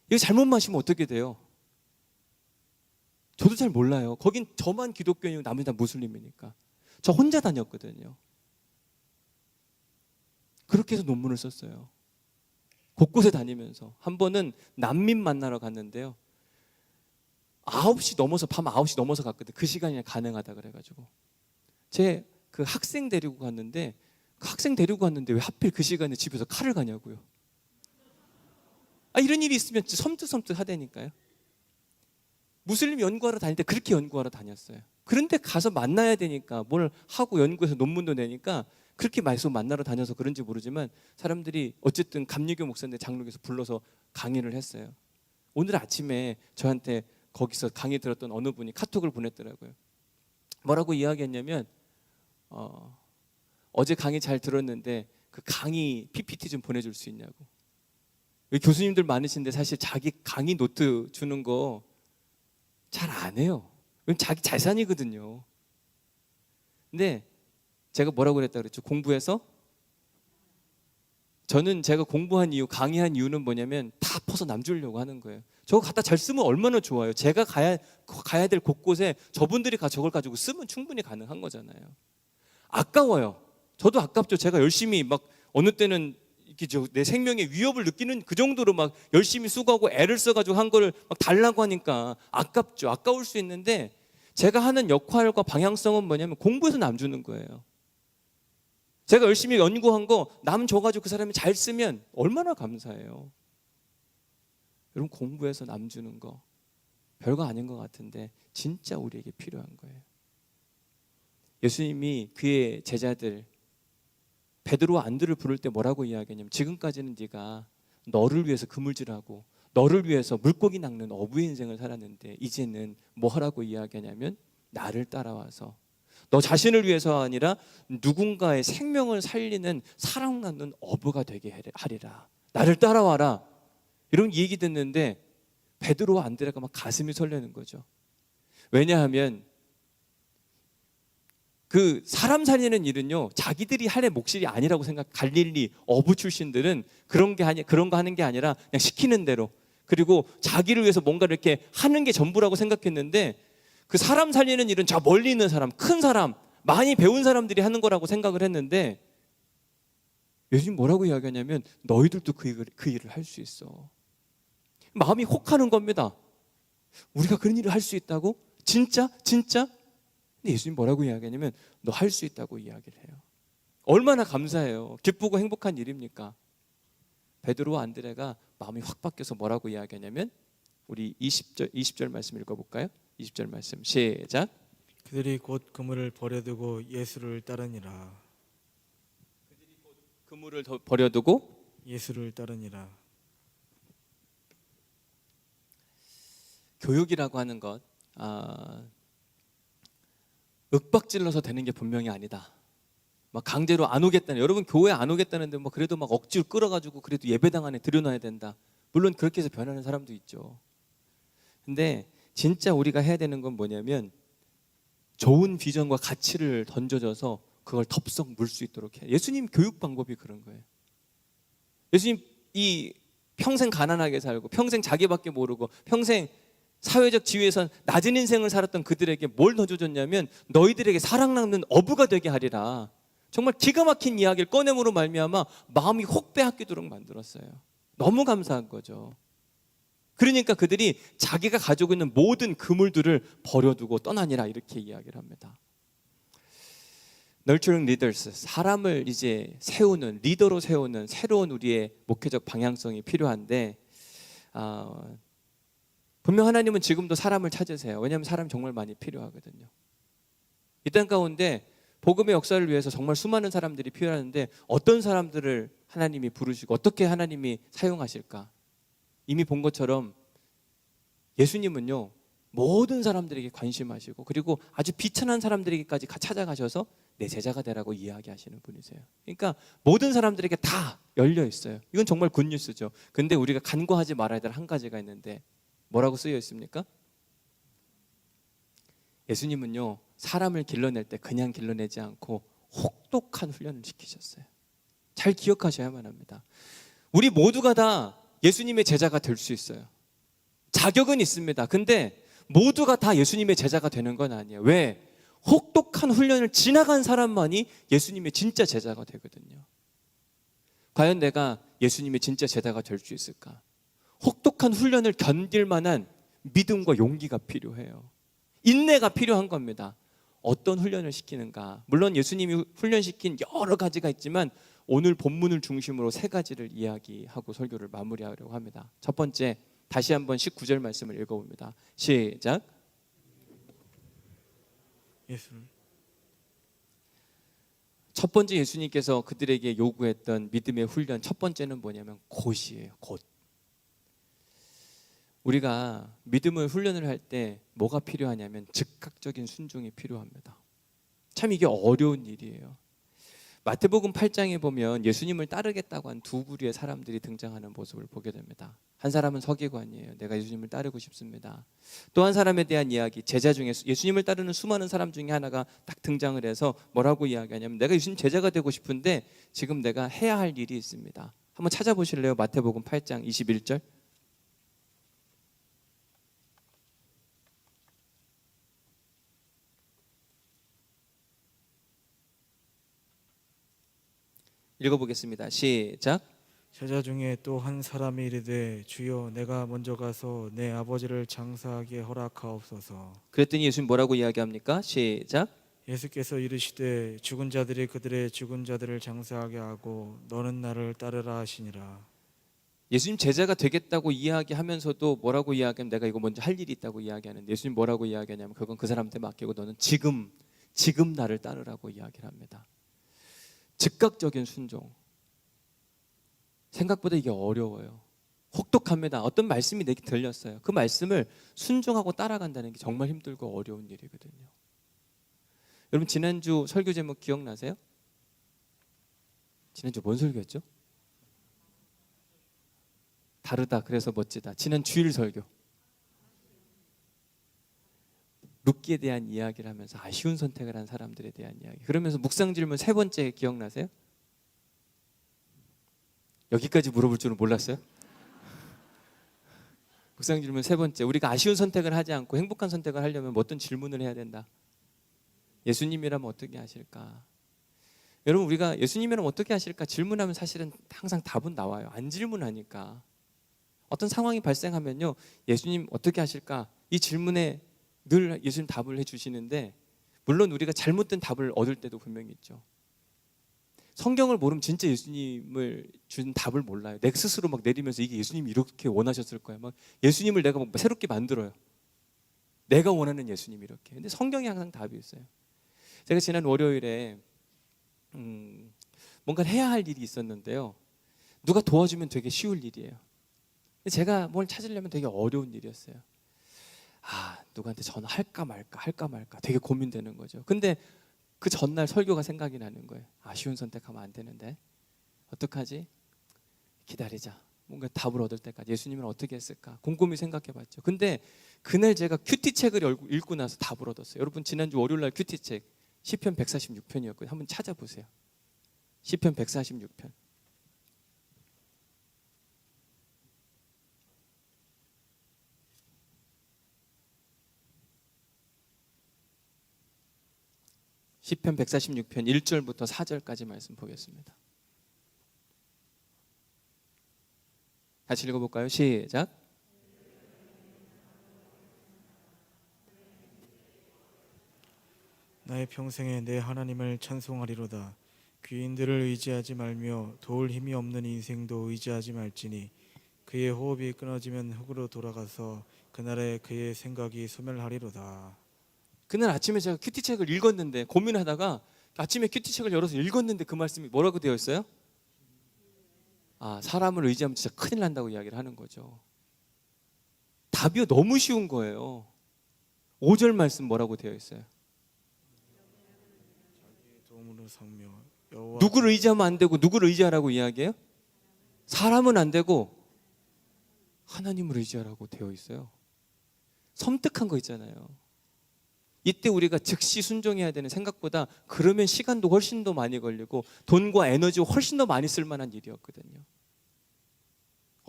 이거 잘못 마시면 어떻게 돼요? 저도 잘 몰라요. 거긴 저만 기독교인이고 나머지 다 무슬림이니까. 저 혼자 다녔거든요. 그렇게 해서 논문을 썼어요. 곳곳에 다니면서. 한 번은 난민 만나러 갔는데요. 9시 넘어서, 밤 9시 넘어서 갔거든요. 그 시간이나 가능하다 그래가지고. 제 그 학생 데리고 갔는데, 왜 하필 그 시간에 집에서 칼을 가냐고요. 이런 일이 있으면 섬뜩섬뜩 하다니까요. 무슬림 연구하러 다닐 때 그렇게 연구하러 다녔어요. 그런데 가서 만나야 되니까 뭘 하고 연구해서 논문도 내니까 그렇게 계속 만나러 다녀서 그런지 모르지만 사람들이 어쨌든 감리교 목사인데 장로교에서 불러서 강의를 했어요. 오늘 아침에 저한테 거기서 강의 들었던 어느 분이 카톡을 보냈더라고요. 뭐라고 이야기했냐면 어제 강의 잘 들었는데 그 강의 PPT 좀 보내줄 수 있냐고. 교수님들 많으신데 사실 자기 강의 노트 주는 거 잘 안 해요. 왜냐면 자기 재산이거든요. 근데 제가 뭐라고 그랬다 그랬죠? 공부해서? 저는 제가 공부한 이유, 강의한 이유는 뭐냐면 다 퍼서 남 주려고 하는 거예요. 저거 갖다 잘 쓰면 얼마나 좋아요. 제가 가야 될 곳곳에 저분들이 저걸 가지고 쓰면 충분히 가능한 거잖아요. 아까워요. 저도 아깝죠. 제가 열심히 막 어느 때는 이렇게 내 생명에 위협을 느끼는 그 정도로 막 열심히 수고하고 애를 써가지고 한 거를 막 달라고 하니까 아깝죠. 아까울 수 있는데 제가 하는 역할과 방향성은 뭐냐면 공부해서 남 주는 거예요. 제가 열심히 연구한 거 남 줘가지고 그 사람이 잘 쓰면 얼마나 감사해요. 여러분, 공부해서 남 주는 거 별거 아닌 것 같은데 진짜 우리에게 필요한 거예요. 예수님이 그의 제자들 베드로와 안드를 부를 때 뭐라고 이야기하냐면 지금까지는 네가 너를 위해서 그물질하고 너를 위해서 물고기 낚는 어부의 인생을 살았는데 이제는 뭐 하라고 이야기하냐면 나를 따라와서 너 자신을 위해서가 아니라 누군가의 생명을 살리는 사랑 나누는 어부가 되게 하리라. 나를 따라와라. 이런 얘기 듣는데 베드로와 안드레가 막 가슴이 설레는 거죠. 왜냐하면 그 사람 살리는 일은요, 자기들이 할 몫이 아니라고 갈릴리 어부 출신들은 그런 거 하는 게 아니라 그냥 시키는 대로, 그리고 자기를 위해서 뭔가 이렇게 하는 게 전부라고 생각했는데 그 사람 살리는 일은 저 멀리 있는 사람, 큰 사람, 많이 배운 사람들이 하는 거라고 생각을 했는데 예수님 뭐라고 이야기하냐면 너희들도 그 일을 할 수 있어. 마음이 혹하는 겁니다. 우리가 그런 일을 할 수 있다고? 진짜? 근데 예수님 뭐라고 이야기하냐면 너 할 수 있다고 이야기를 해요. 얼마나 감사해요. 기쁘고 행복한 일입니까? 베드로와 안드레가 마음이 확 바뀌어서 뭐라고 이야기하냐면 우리 20절 말씀 읽어볼까요? 20절 말씀 시작. 그들이 곧 그물을 버려두고 예수를 따르니라. 그물을 버려두고 예수를 따르니라. 교육이라고 하는 것 윽박질러서 되는 게 분명히 아니다. 막 강제로 안 오겠다는, 여러분 교회 안 오겠다는데 뭐 그래도 막 억지로 끌어가지고 그래도 예배당 안에 들여놔야 된다. 물론 그렇게 해서 변하는 사람도 있죠. 근데 진짜 우리가 해야 되는 건 뭐냐면 좋은 비전과 가치를 던져줘서 그걸 덥석 물 수 있도록 해. 예수님 교육 방법이 그런 거예요. 예수님 이 평생 가난하게 살고 평생 자기밖에 모르고 평생 사회적 지위에선 낮은 인생을 살았던 그들에게 뭘 던져줬냐면 너희들에게 사랑 나누는 어부가 되게 하리라. 정말 기가 막힌 이야기를 꺼내므로 말미암아 마음이 혹배하도록 만들었어요. 너무 감사한 거죠. 그러니까 그들이 자기가 가지고 있는 모든 그물들을 버려두고 떠나니라 이렇게 이야기를 합니다. Nurturing leaders, 사람을 이제 세우는, 리더로 세우는 새로운 우리의 목회적 방향성이 필요한데 분명 하나님은 지금도 사람을 찾으세요. 왜냐하면 사람이 정말 많이 필요하거든요. 이 땅 가운데 복음의 역사를 위해서 정말 수많은 사람들이 필요한데 어떤 사람들을 하나님이 부르시고 어떻게 하나님이 사용하실까? 이미 본 것처럼 예수님은요 모든 사람들에게 관심하시고 그리고 아주 비천한 사람들에게까지 찾아가셔서 내 제자가 되라고 이야기하시는 분이세요. 그러니까 모든 사람들에게 다 열려 있어요. 이건 정말 굿뉴스죠. 근데 우리가 간과하지 말아야 될 한 가지가 있는데 뭐라고 쓰여 있습니까? 예수님은요 사람을 길러낼 때 그냥 길러내지 않고 혹독한 훈련을 시키셨어요. 잘 기억하셔야만 합니다. 우리 모두가 다 예수님의 제자가 될 수 있어요. 자격은 있습니다. 근데 모두가 다 예수님의 제자가 되는 건 아니에요. 왜? 혹독한 훈련을 지나간 사람만이 예수님의 진짜 제자가 되거든요. 과연 내가 예수님의 진짜 제자가 될 수 있을까? 혹독한 훈련을 견딜 만한 믿음과 용기가 필요해요. 인내가 필요한 겁니다. 어떤 훈련을 시키는가? 물론 예수님이 훈련시킨 여러 가지가 있지만 오늘 본문을 중심으로 세 가지를 이야기하고 설교를 마무리하려고 합니다. 첫 번째, 다시 한번 19절 말씀을 읽어봅니다. 시작. 예수를 첫 번째 예수님께서 그들에게 요구했던 믿음의 훈련, 첫 번째는 뭐냐면 곧이에요. 곧. 우리가 믿음을 훈련을 할 때 뭐가 필요하냐면 즉각적인 순종이 필요합니다. 참 이게 어려운 일이에요. 마태복음 8장에 보면 예수님을 따르겠다고 한 두 부류의 사람들이 등장하는 모습을 보게 됩니다. 한 사람은 서기관이에요. 내가 예수님을 따르고 싶습니다. 또 한 사람에 대한 이야기, 제자 중에 예수님을 따르는 수많은 사람 중에 하나가 딱 등장을 해서 뭐라고 이야기하냐면 내가 예수님 제자가 되고 싶은데 지금 내가 해야 할 일이 있습니다. 한번 찾아보실래요? 마태복음 8장 21절. 읽어보겠습니다. 시작. 제자 중에 또 한 사람이 이르되 주여 내가 먼저 가서 내 아버지를 장사하게 허락하옵소서. 그랬더니 예수님 뭐라고 이야기합니까? 시작. 예수께서 이르시되 죽은 자들이 그들의 죽은 자들을 장사하게 하고 너는 나를 따르라 하시니라. 예수님 제자가 되겠다고 이야기하면서도 뭐라고 이야기하면 내가 이거 먼저 할 일이 있다고 이야기하는데 예수님 뭐라고 이야기하냐면 그건 그 사람한테 맡기고 너는 지금 나를 따르라고 이야기를 합니다. 즉각적인 순종. 생각보다 이게 어려워요. 혹독합니다. 어떤 말씀이 내게 들렸어요. 그 말씀을 순종하고 따라간다는 게 정말 힘들고 어려운 일이거든요. 여러분 지난주 설교 제목 기억나세요? 지난주 뭔 설교였죠? 다르다 그래서 멋지다. 지난 주일 설교. 룻기에 대한 이야기를 하면서 아쉬운 선택을 한 사람들에 대한 이야기. 그러면서 묵상 질문 세 번째 기억나세요? 여기까지 물어볼 줄은 몰랐어요? 묵상 질문 세 번째. 우리가 아쉬운 선택을 하지 않고 행복한 선택을 하려면 어떤 질문을 해야 된다? 예수님이라면 어떻게 하실까? 여러분 우리가 예수님이라면 어떻게 하실까? 질문하면 사실은 항상 답은 나와요. 안 질문하니까. 어떤 상황이 발생하면요. 예수님 어떻게 하실까? 이 질문에 늘 예수님 답을 해주시는데 물론 우리가 잘못된 답을 얻을 때도 분명히 있죠. 성경을 모르면 진짜 예수님을 준 답을 몰라요. 내 스스로 막 내리면서 이게 예수님이 이렇게 원하셨을 거야. 막 예수님을 내가 막 새롭게 만들어요. 내가 원하는 예수님 이렇게. 근데 성경이 항상 답이 있어요. 제가 지난 월요일에 뭔가 해야 할 일이 있었는데요. 누가 도와주면 되게 쉬울 일이에요. 근데 제가 뭘 찾으려면 되게 어려운 일이었어요. 누구한테 전화할까 말까 되게 고민되는 거죠. 근데 그 전날 설교가 생각이 나는 거예요. 쉬운 선택하면 안 되는데 어떡하지? 기다리자. 뭔가 답을 얻을 때까지 예수님은 어떻게 했을까? 곰곰이 생각해봤죠. 근데 그날 제가 큐티책을 읽고 나서 답을 얻었어요. 여러분 지난주 월요일날 큐티책 시편 146편이었거든요. 한번 찾아보세요. 시편 146편. 시편 146편 1절부터 4절까지 말씀 보겠습니다. 같이 읽어볼까요? 시작. 나의 평생에 내 하나님을 찬송하리로다. 귀인들을 의지하지 말며 도울 힘이 없는 인생도 의지하지 말지니 그의 호흡이 끊어지면 흙으로 돌아가서 그날에 그의 생각이 소멸하리로다. 그날 아침에 제가 큐티책을 읽었는데 고민하다가 아침에 큐티책을 열어서 읽었는데 그 말씀이 뭐라고 되어 있어요? 사람을 의지하면 진짜 큰일 난다고 이야기를 하는 거죠. 답이 너무 쉬운 거예요. 5절 말씀 뭐라고 되어 있어요? 도움으로 삼며 여호와 누구를 의지하면 안 되고 누구를 의지하라고 이야기해요? 사람은 안 되고 하나님을 의지하라고 되어 있어요. 섬뜩한 거 있잖아요. 이때 우리가 즉시 순종해야 되는 생각보다 그러면 시간도 훨씬 더 많이 걸리고 돈과 에너지가 훨씬 더 많이 쓸 만한 일이었거든요.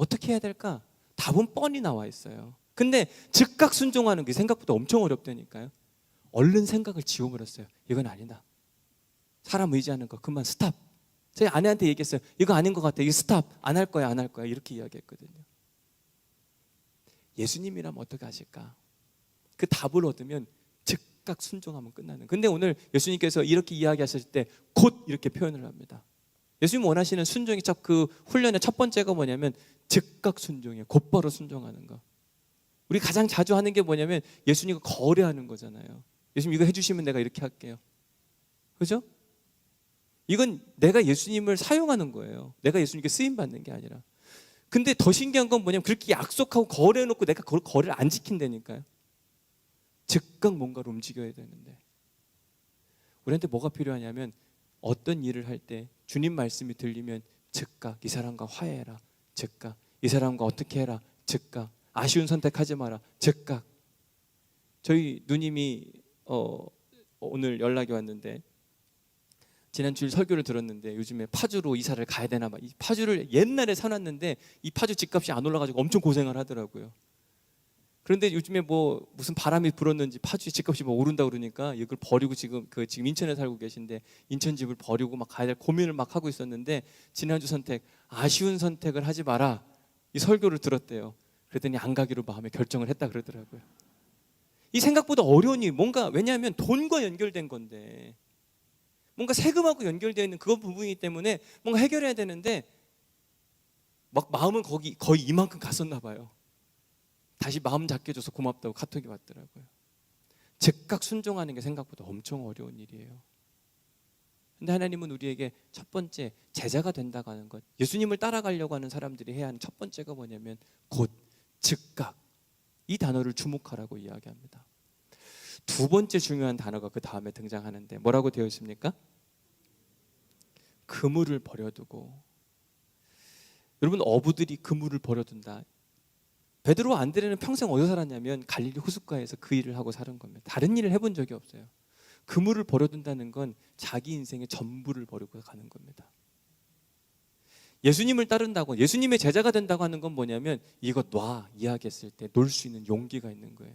어떻게 해야 될까? 답은 뻔히 나와 있어요. 근데 즉각 순종하는 게 생각보다 엄청 어렵다니까요. 얼른 생각을 지워버렸어요. 이건 아니다. 사람 의지하는 거 그만 스탑. 저희 아내한테 얘기했어요. 이거 아닌 것 같아. 이거 스탑. 안 할 거야, 안 할 거야. 이렇게 이야기했거든요. 예수님이라면 어떻게 하실까? 그 답을 얻으면 즉각 순종하면 끝나는. 근데 오늘 예수님께서 이렇게 이야기하실 때 곧 이렇게 표현을 합니다. 예수님 원하시는 순종의 그 훈련의 첫 번째가 뭐냐면 즉각 순종이에요. 곧바로 순종하는 거. 우리 가장 자주 하는 게 뭐냐면 예수님과 거래하는 거잖아요. 예수님 이거 해주시면 내가 이렇게 할게요. 그죠? 이건 내가 예수님을 사용하는 거예요. 내가 예수님께 쓰임 받는 게 아니라. 근데 더 신기한 건 뭐냐면 그렇게 약속하고 거래해놓고 내가 그걸 거래를 안 지킨다니까요. 즉각 뭔가를 움직여야 되는데 우리한테 뭐가 필요하냐면 어떤 일을 할 때 주님 말씀이 들리면 즉각 이 사람과 화해해라. 즉각 이 사람과 어떻게 해라. 즉각 아쉬운 선택하지 마라. 즉각. 저희 누님이 오늘 연락이 왔는데 지난 주일 설교를 들었는데 요즘에 파주로 이사를 가야 되나 봐. 이 파주를 옛날에 사놨는데 이 파주 집값이 안 올라가지고 엄청 고생을 하더라고요. 그런데 요즘에 뭐 무슨 바람이 불었는지 파주 집값이 뭐 오른다 그러니까 이걸 버리고 지금 인천에 살고 계신데 인천 집을 버리고 막 가야 될 고민을 막 하고 있었는데 지난주 선택 아쉬운 선택을 하지 마라 이 설교를 들었대요. 그랬더니 안 가기로 마음에 결정을 했다 그러더라고요. 이 생각보다 어려운 일 뭔가 왜냐하면 돈과 연결된 건데 뭔가 세금하고 연결되어 있는 그런 부분이기 때문에 뭔가 해결해야 되는데 막 마음은 거의 이만큼 갔었나 봐요. 다시 마음 잡게 해줘서 고맙다고 카톡이 왔더라고요. 즉각 순종하는 게 생각보다 엄청 어려운 일이에요. 근데 하나님은 우리에게 첫 번째 제자가 된다고 하는 것, 예수님을 따라가려고 하는 사람들이 해야 하는 첫 번째가 뭐냐면 곧, 즉각, 이 단어를 주목하라고 이야기합니다. 두 번째 중요한 단어가 그 다음에 등장하는데 뭐라고 되어 있습니까? 그물을 버려두고. 여러분 어부들이 그물을 버려둔다. 베드로와 안드레는 평생 어디서 살았냐면 갈릴리 호숫가에서 그 일을 하고 사는 겁니다. 다른 일을 해본 적이 없어요. 그물을 버려둔다는 건 자기 인생의 전부를 버리고 가는 겁니다. 예수님을 따른다고 예수님의 제자가 된다고 하는 건 뭐냐면 이거 놔 이야기했을 때 놓을 수 있는 용기가 있는 거예요.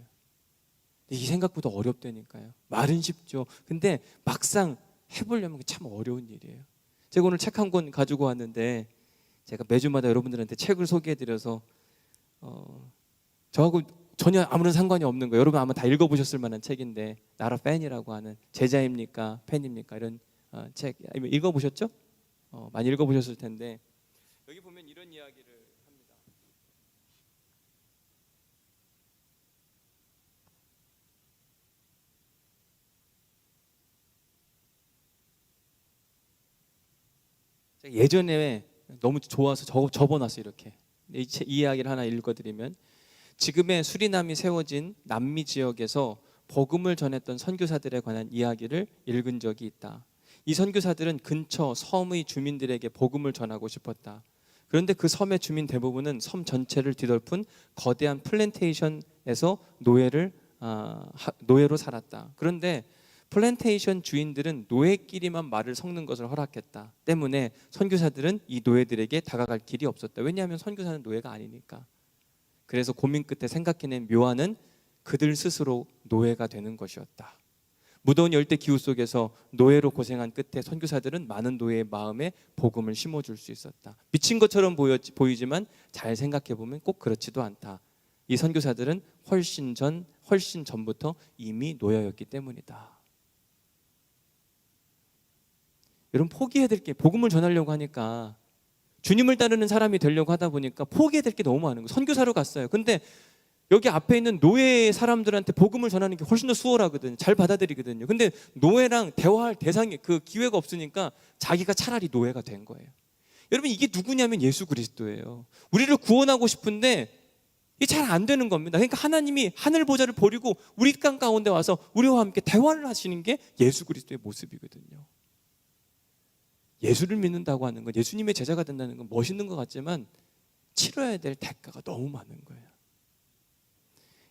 이 생각보다 어렵다니까요. 말은 쉽죠. 근데 막상 해보려면 참 어려운 일이에요. 제가 오늘 책 한 권 가지고 왔는데 제가 매주마다 여러분들한테 책을 소개해드려서 저하고 전혀 아무런 상관이 없는 거예요. 여러분 아마 다 읽어보셨을 만한 책인데 나라 팬이라고 하는 제자입니까? 팬입니까? 이런 책 읽어보셨죠? 많이 읽어보셨을 텐데 여기 보면 이런 이야기를 합니다. 제가 예전에 너무 좋아서 접어놨어요. 이렇게 이 이야기를 하나 읽어드리면 지금의 수리남이 세워진 남미 지역에서 복음을 전했던 선교사들에 관한 이야기를 읽은 적이 있다. 이 선교사들은 근처 섬의 주민들에게 복음을 전하고 싶었다. 그런데 그 섬의 주민 대부분은 섬 전체를 뒤덮은 거대한 플랜테이션에서 노예로 살았다. 그런데 플랜테이션 주인들은 노예끼리만 말을 섞는 것을 허락했다. 때문에 선교사들은 이 노예들에게 다가갈 길이 없었다. 왜냐하면 선교사는 노예가 아니니까. 그래서 고민 끝에 생각해낸 묘안은 그들 스스로 노예가 되는 것이었다. 무더운 열대 기후 속에서 노예로 고생한 끝에 선교사들은 많은 노예의 마음에 복음을 심어줄 수 있었다. 미친 것처럼 보이지만 잘 생각해보면 꼭 그렇지도 않다. 이 선교사들은 훨씬 전부터 이미 노예였기 때문이다. 여러분 포기해야 될 게 복음을 전하려고 하니까 주님을 따르는 사람이 되려고 하다 보니까 포기해야 될 게 너무 많은 거예요. 선교사로 갔어요. 근데 여기 앞에 있는 노예 사람들한테 복음을 전하는 게 훨씬 더 수월하거든요. 잘 받아들이거든요. 근데 노예랑 대화할 대상이 그 기회가 없으니까 자기가 차라리 노예가 된 거예요. 여러분 이게 누구냐면 예수 그리스도예요. 우리를 구원하고 싶은데 이게 잘 안 되는 겁니다. 그러니까 하나님이 하늘 보좌를 버리고 우리 땅 가운데 와서 우리와 함께 대화를 하시는 게 예수 그리스도의 모습이거든요. 예수를 믿는다고 하는 건 예수님의 제자가 된다는 건 멋있는 것 같지만 치러야 될 대가가 너무 많은 거예요.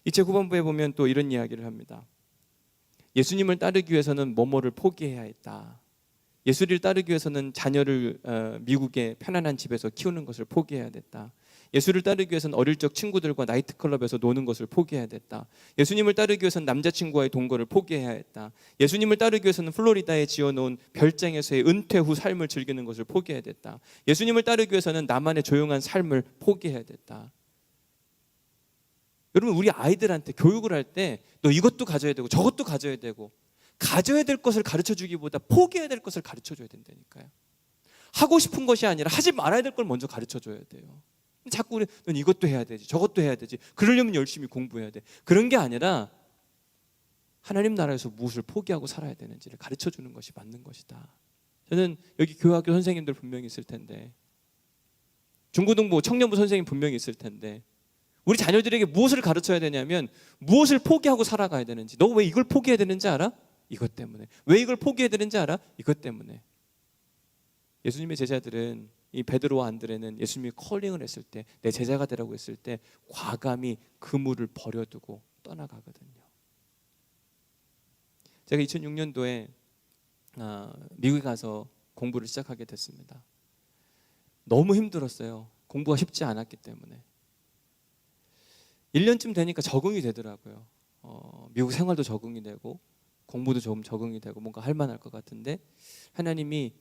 이 책 후반부에 보면 또 이런 이야기를 합니다. 예수님을 따르기 위해서는 뭐뭐를 포기해야 했다. 예수를 따르기 위해서는 자녀를 미국의 편안한 집에서 키우는 것을 포기해야 됐다. 예수를 따르기 위해서는 어릴 적 친구들과 나이트클럽에서 노는 것을 포기해야 됐다. 예수님을 따르기 위해서는 남자친구와의 동거를 포기해야 했다. 예수님을 따르기 위해서는 플로리다에 지어놓은 별장에서의 은퇴 후 삶을 즐기는 것을 포기해야 됐다. 예수님을 따르기 위해서는 나만의 조용한 삶을 포기해야 됐다. 여러분, 우리 아이들한테 교육을 할 때 너 이것도 가져야 되고 저것도 가져야 되고, 가져야 될 것을 가르쳐주기보다 포기해야 될 것을 가르쳐줘야 된다니까요. 하고 싶은 것이 아니라 하지 말아야 될 걸 먼저 가르쳐줘야 돼요. 자꾸 우리 넌 이것도 해야 되지 저것도 해야 되지, 그러려면 열심히 공부해야 돼, 그런 게 아니라 하나님 나라에서 무엇을 포기하고 살아야 되는지를 가르쳐주는 것이 맞는 것이다. 저는 여기 교회학교 선생님들 분명히 있을 텐데, 중고등부 청년부 선생님 분명히 있을 텐데, 우리 자녀들에게 무엇을 가르쳐야 되냐면 무엇을 포기하고 살아가야 되는지. 너 왜 이걸 포기해야 되는지 알아? 이것 때문에. 왜 이걸 포기해야 되는지 알아? 이것 때문에. 예수님의 제자들은, 이 베드로와 안드레는 예수님이 컬링을 했을 때, 내 제자가 되라고 했을 때 과감히 그물을 버려두고 떠나가거든요. 제가 2006년도에 미국에 가서 공부를 시작하게 됐습니다. 너무 힘들었어요. 공부가 쉽지 않았기 때문에. 1년쯤 되니까 적응이 되더라고요. 미국 생활도 적응이 되고 공부도 조금 적응이 되고 뭔가 할 만할 것 같은데, 하나님이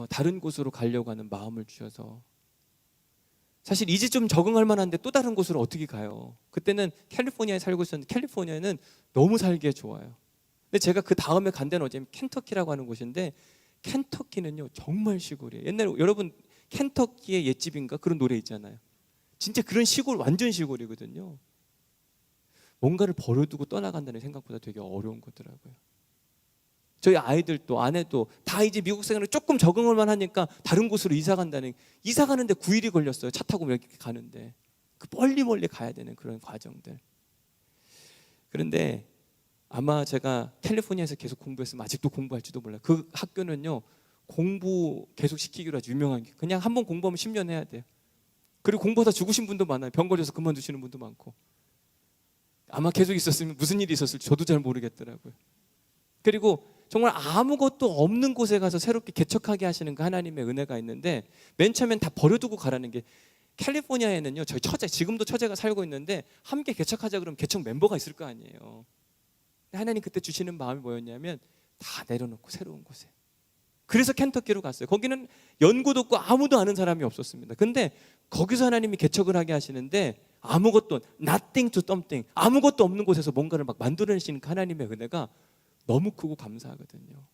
다른 곳으로 가려고 하는 마음을 주셔서, 사실 이제 좀 적응할 만한데 또 다른 곳으로 어떻게 가요? 그때는 캘리포니아에 살고 있었는데 캘리포니아는 너무 살기에 좋아요. 근데 제가 그 다음에 간 데는 어쩌면 켄터키라고 하는 곳인데, 켄터키는요 정말 시골이에요. 옛날에 여러분 켄터키의 옛집인가 그런 노래 있잖아요. 진짜 그런 시골, 완전 시골이거든요. 뭔가를 버려두고 떠나간다는 생각보다 되게 어려운 거더라고요. 저희 아이들도 아내도 다 이제 미국 생활에 조금 적응할 만하니까 다른 곳으로 이사 간다는, 이사 가는데 9일이 걸렸어요. 차 타고 이렇게 가는데 그 멀리 가야 되는 그런 과정들. 그런데 아마 제가 캘리포니아에서 계속 공부했으면 아직도 공부할지도 몰라요. 그 학교는요 공부 계속 시키기로 아주 유명한 게, 그냥 한번 공부하면 10년 해야 돼요. 그리고 공부하다 죽으신 분도 많아요. 병 걸려서 그만두시는 분도 많고. 아마 계속 있었으면 무슨 일이 있었을지 저도 잘 모르겠더라고요. 그리고 정말 아무것도 없는 곳에 가서 새롭게 개척하게 하시는 그 하나님의 은혜가 있는데, 맨 처음엔 다 버려두고 가라는 게, 캘리포니아에는요 저희 처제, 지금도 처제가 살고 있는데 함께 개척하자 그러면 개척 멤버가 있을 거 아니에요. 하나님 그때 주시는 마음이 뭐였냐면 다 내려놓고 새로운 곳에. 그래서 켄터키로 갔어요. 거기는 연고도 없고 아무도 아는 사람이 없었습니다. 근데 거기서 하나님이 개척을 하게 하시는데, 아무것도, nothing to something, 아무것도 없는 곳에서 뭔가를 막 만들어내시는 그 하나님의 은혜가 너무 크고 감사하거든요.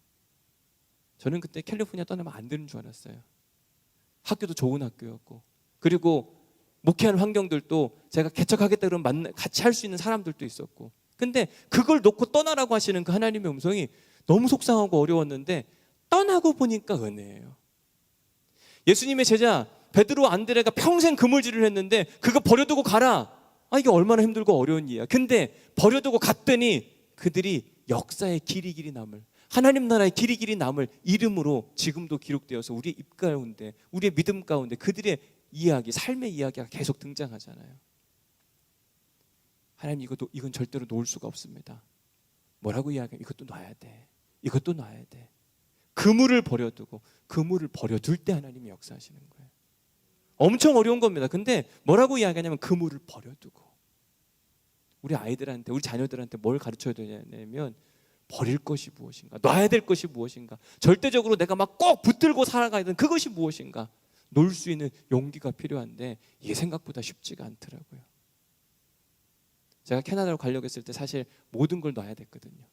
저는 그때 캘리포니아 떠나면 안 되는 줄 알았어요. 학교도 좋은 학교였고, 그리고 목회하는 환경들도 제가 개척하겠다 그러면 같이 할 수 있는 사람들도 있었고, 근데 그걸 놓고 떠나라고 하시는 그 하나님의 음성이 너무 속상하고 어려웠는데, 떠나고 보니까 은혜예요. 예수님의 제자 베드로 안드레가 평생 그물질을 했는데 그거 버려두고 가라. 이게 얼마나 힘들고 어려운 일이야. 근데 버려두고 갔더니 그들이 역사의 길이 남을, 하나님 나라의 길이 남을 이름으로 지금도 기록되어서 우리의 입 가운데, 우리의 믿음 가운데 그들의 이야기, 삶의 이야기가 계속 등장하잖아요. 하나님 이건 절대로 놓을 수가 없습니다. 뭐라고 이야기하면 이것도 놔야 돼. 이것도 놔야 돼. 그물을 버려두고, 그물을 버려둘 때 하나님이 역사하시는 거예요. 엄청 어려운 겁니다. 근데 뭐라고 이야기하냐면 그물을 버려두고. 우리 아이들한테, 우리 자녀들한테 뭘 가르쳐야 되냐면 버릴 것이 무엇인가, 놔야 될 것이 무엇인가, 절대적으로 내가 막 꼭 붙들고 살아가야 되는 그것이 무엇인가, 놓을 수 있는 용기가 필요한데 이게 생각보다 쉽지가 않더라고요. 제가 캐나다로 가려고 했을 때 사실 모든 걸 놔야 됐거든요.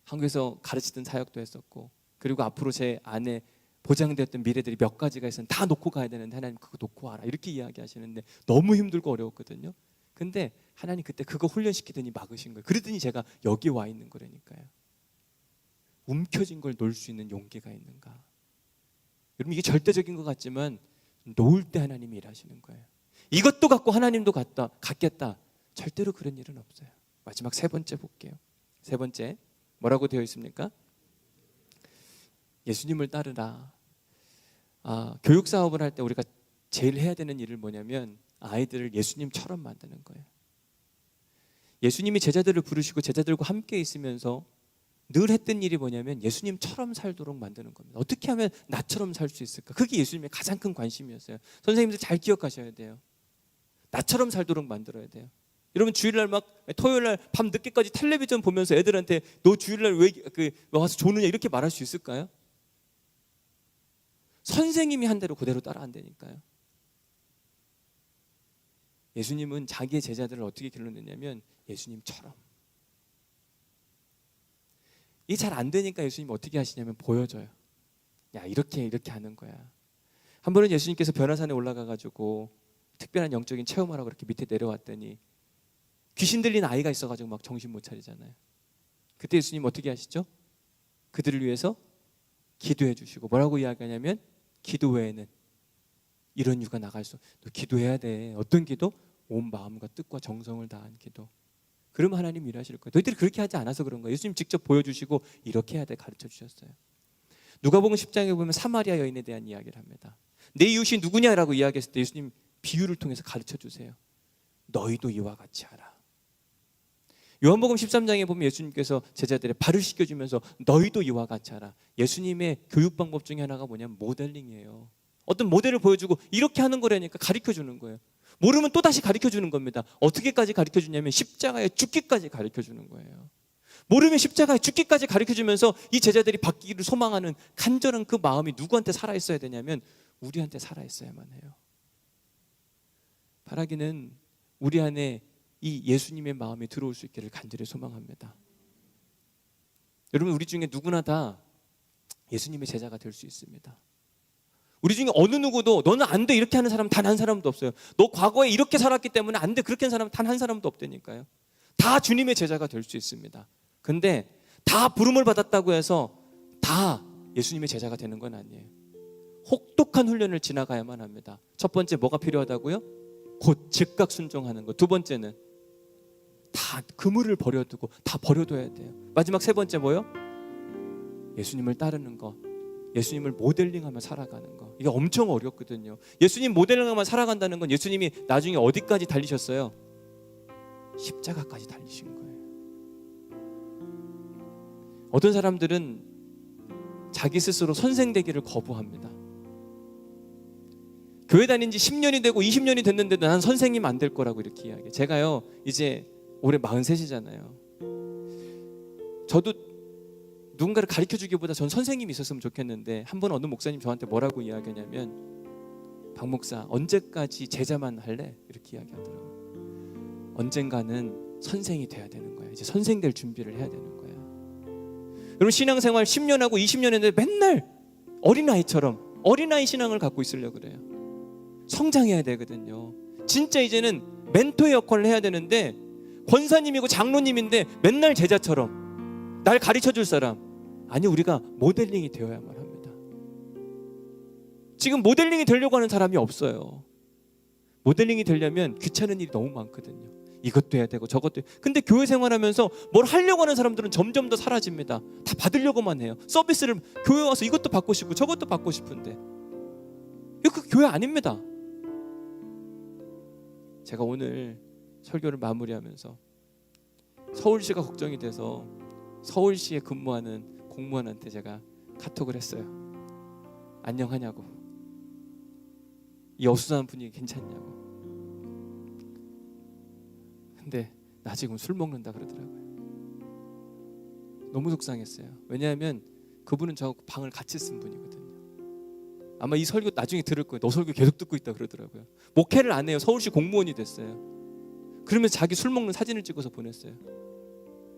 한국에서 가르치던 사역도 했었고, 그리고 앞으로 제 안에 보장되었던 미래들이 몇 가지가 있었는데 다 놓고 가야 되는데, 하나님 그거 놓고 와라 이렇게 이야기하시는데 너무 힘들고 어려웠거든요. 근데 하나님 그때 그거 훈련시키더니 막으신 거예요. 그러더니 제가 여기 와 있는 거라니까요. 움켜진 걸 놓을 수 있는 용기가 있는가. 여러분, 이게 절대적인 것 같지만 놓을 때 하나님이 일하시는 거예요. 이것도 갖고 하나님도 갖겠다, 절대로 그런 일은 없어요. 마지막 세 번째 볼게요. 세 번째 뭐라고 되어 있습니까? 예수님을 따르라. 교육 사업을 할 때 우리가 제일 해야 되는 일을 뭐냐면 아이들을 예수님처럼 만드는 거예요. 예수님이 제자들을 부르시고 제자들과 함께 있으면서 늘 했던 일이 뭐냐면 예수님처럼 살도록 만드는 겁니다. 어떻게 하면 나처럼 살 수 있을까? 그게 예수님의 가장 큰 관심이었어요. 선생님들 잘 기억하셔야 돼요. 나처럼 살도록 만들어야 돼요. 여러분 주일날 막 토요일날 밤 늦게까지 텔레비전 보면서 애들한테 너 주일날 왜 와서 조느냐 이렇게 말할 수 있을까요? 선생님이 한 대로 그대로 따라 한다니까요. 예수님은 자기의 제자들을 어떻게 길러냈냐면 예수님처럼. 이게 잘 안 되니까 예수님이 어떻게 하시냐면 보여줘요. 야 이렇게 하는 거야. 한 번은 예수님께서 변화산에 올라가가지고 특별한 영적인 체험하라고 그렇게 밑에 내려왔더니 귀신 들린 아이가 있어가지고 막 정신 못 차리잖아요. 그때 예수님 어떻게 하시죠? 그들을 위해서 기도해 주시고 뭐라고 이야기하냐면 기도 외에는 이런 유가 나갈 수 너 기도해야 돼. 어떤 기도? 온 마음과 뜻과 정성을 다한 기도. 그러면 하나님 일하실 거예요. 너희들이 그렇게 하지 않아서 그런 거예요. 예수님 직접 보여주시고 이렇게 해야 돼 가르쳐 주셨어요. 누가복음 10장에 보면 사마리아 여인에 대한 이야기를 합니다. 내 이웃이 누구냐라고 이야기했을 때 예수님 비유를 통해서 가르쳐 주세요. 너희도 이와 같이 하라. 요한복음 13장에 보면 예수님께서 제자들의 발을 씻겨주면서 너희도 이와 같이 하라. 예수님의 교육 방법 중에 하나가 뭐냐면 모델링이에요. 어떤 모델을 보여주고 이렇게 하는 거라니까 가르쳐 주는 거예요. 모르면 또 다시 가르쳐 주는 겁니다. 어떻게까지 가르쳐 주냐면 십자가에 죽기까지 가르쳐 주는 거예요. 모르면 십자가에 죽기까지 가르쳐 주면서 이 제자들이 바뀌기를 소망하는 간절한 그 마음이 누구한테 살아있어야 되냐면 우리한테 살아있어야만 해요. 바라기는 우리 안에 이 예수님의 마음이 들어올 수 있기를 간절히 소망합니다. 여러분 우리 중에 누구나 다 예수님의 제자가 될 수 있습니다. 우리 중에 어느 누구도 너는 안 돼 이렇게 하는 사람 단 한 사람도 없어요. 너 과거에 이렇게 살았기 때문에 안 돼 그렇게 하는 사람 단 한 사람도 없다니까요. 다 주님의 제자가 될 수 있습니다. 근데 다 부름을 받았다고 해서 다 예수님의 제자가 되는 건 아니에요. 혹독한 훈련을 지나가야만 합니다. 첫 번째 뭐가 필요하다고요? 곧 즉각 순종하는 것. 두 번째는 다 그물을 버려두고 다 버려둬야 돼요. 마지막 세 번째 뭐요? 예수님을 따르는 것. 예수님을 모델링하며 살아가는 거. 이게 엄청 어렵거든요. 예수님 모델링하며 살아간다는 건 예수님이 나중에 어디까지 달리셨어요? 십자가까지 달리신 거예요. 어떤 사람들은 자기 스스로 선생 되기를 거부합니다. 교회 다닌 지 10년이 되고 20년이 됐는데도 난 선생님 안 될 거라고 이렇게 이야기해요. 제가요 이제 올해 43이잖아요. 저도 누군가를 가르쳐주기보다 전 선생님이 있었으면 좋겠는데 한 번 어느 목사님 저한테 뭐라고 이야기하냐면 박 목사 언제까지 제자만 할래? 이렇게 이야기하더라고요. 언젠가는 선생이 돼야 되는 거야. 이제 선생 될 준비를 해야 되는 거야. 여러분 신앙생활 10년하고 20년 했는데 맨날 어린아이처럼 어린아이 신앙을 갖고 있으려고 그래요. 성장해야 되거든요. 진짜 이제는 멘토의 역할을 해야 되는데 권사님이고 장로님인데 맨날 제자처럼 날 가르쳐줄 사람 아니 우리가 모델링이 되어야만 합니다. 지금 모델링이 되려고 하는 사람이 없어요. 모델링이 되려면 귀찮은 일이 너무 많거든요. 이것도 해야 되고 저것도 해야. 근데 교회 생활하면서 뭘 하려고 하는 사람들은 점점 더 사라집니다. 다 받으려고만 해요. 서비스를 교회 와서 이것도 받고 싶고 저것도 받고 싶은데 이거 그 교회 아닙니다. 제가 오늘 설교를 마무리하면서 서울시가 걱정이 돼서 서울시에 근무하는 공무원한테 제가 카톡을 했어요. 안녕하냐고. 이 어수선한 분위기 괜찮냐고. 근데 나 지금 술 먹는다 그러더라고요. 너무 속상했어요. 왜냐하면 그분은 저하고 방을 같이 쓴 분이거든요. 아마 이 설교 나중에 들을 거예요. 너 설교 계속 듣고 있다 그러더라고요. 목회를 안 해요. 서울시 공무원이 됐어요. 그러면서 자기 술 먹는 사진을 찍어서 보냈어요.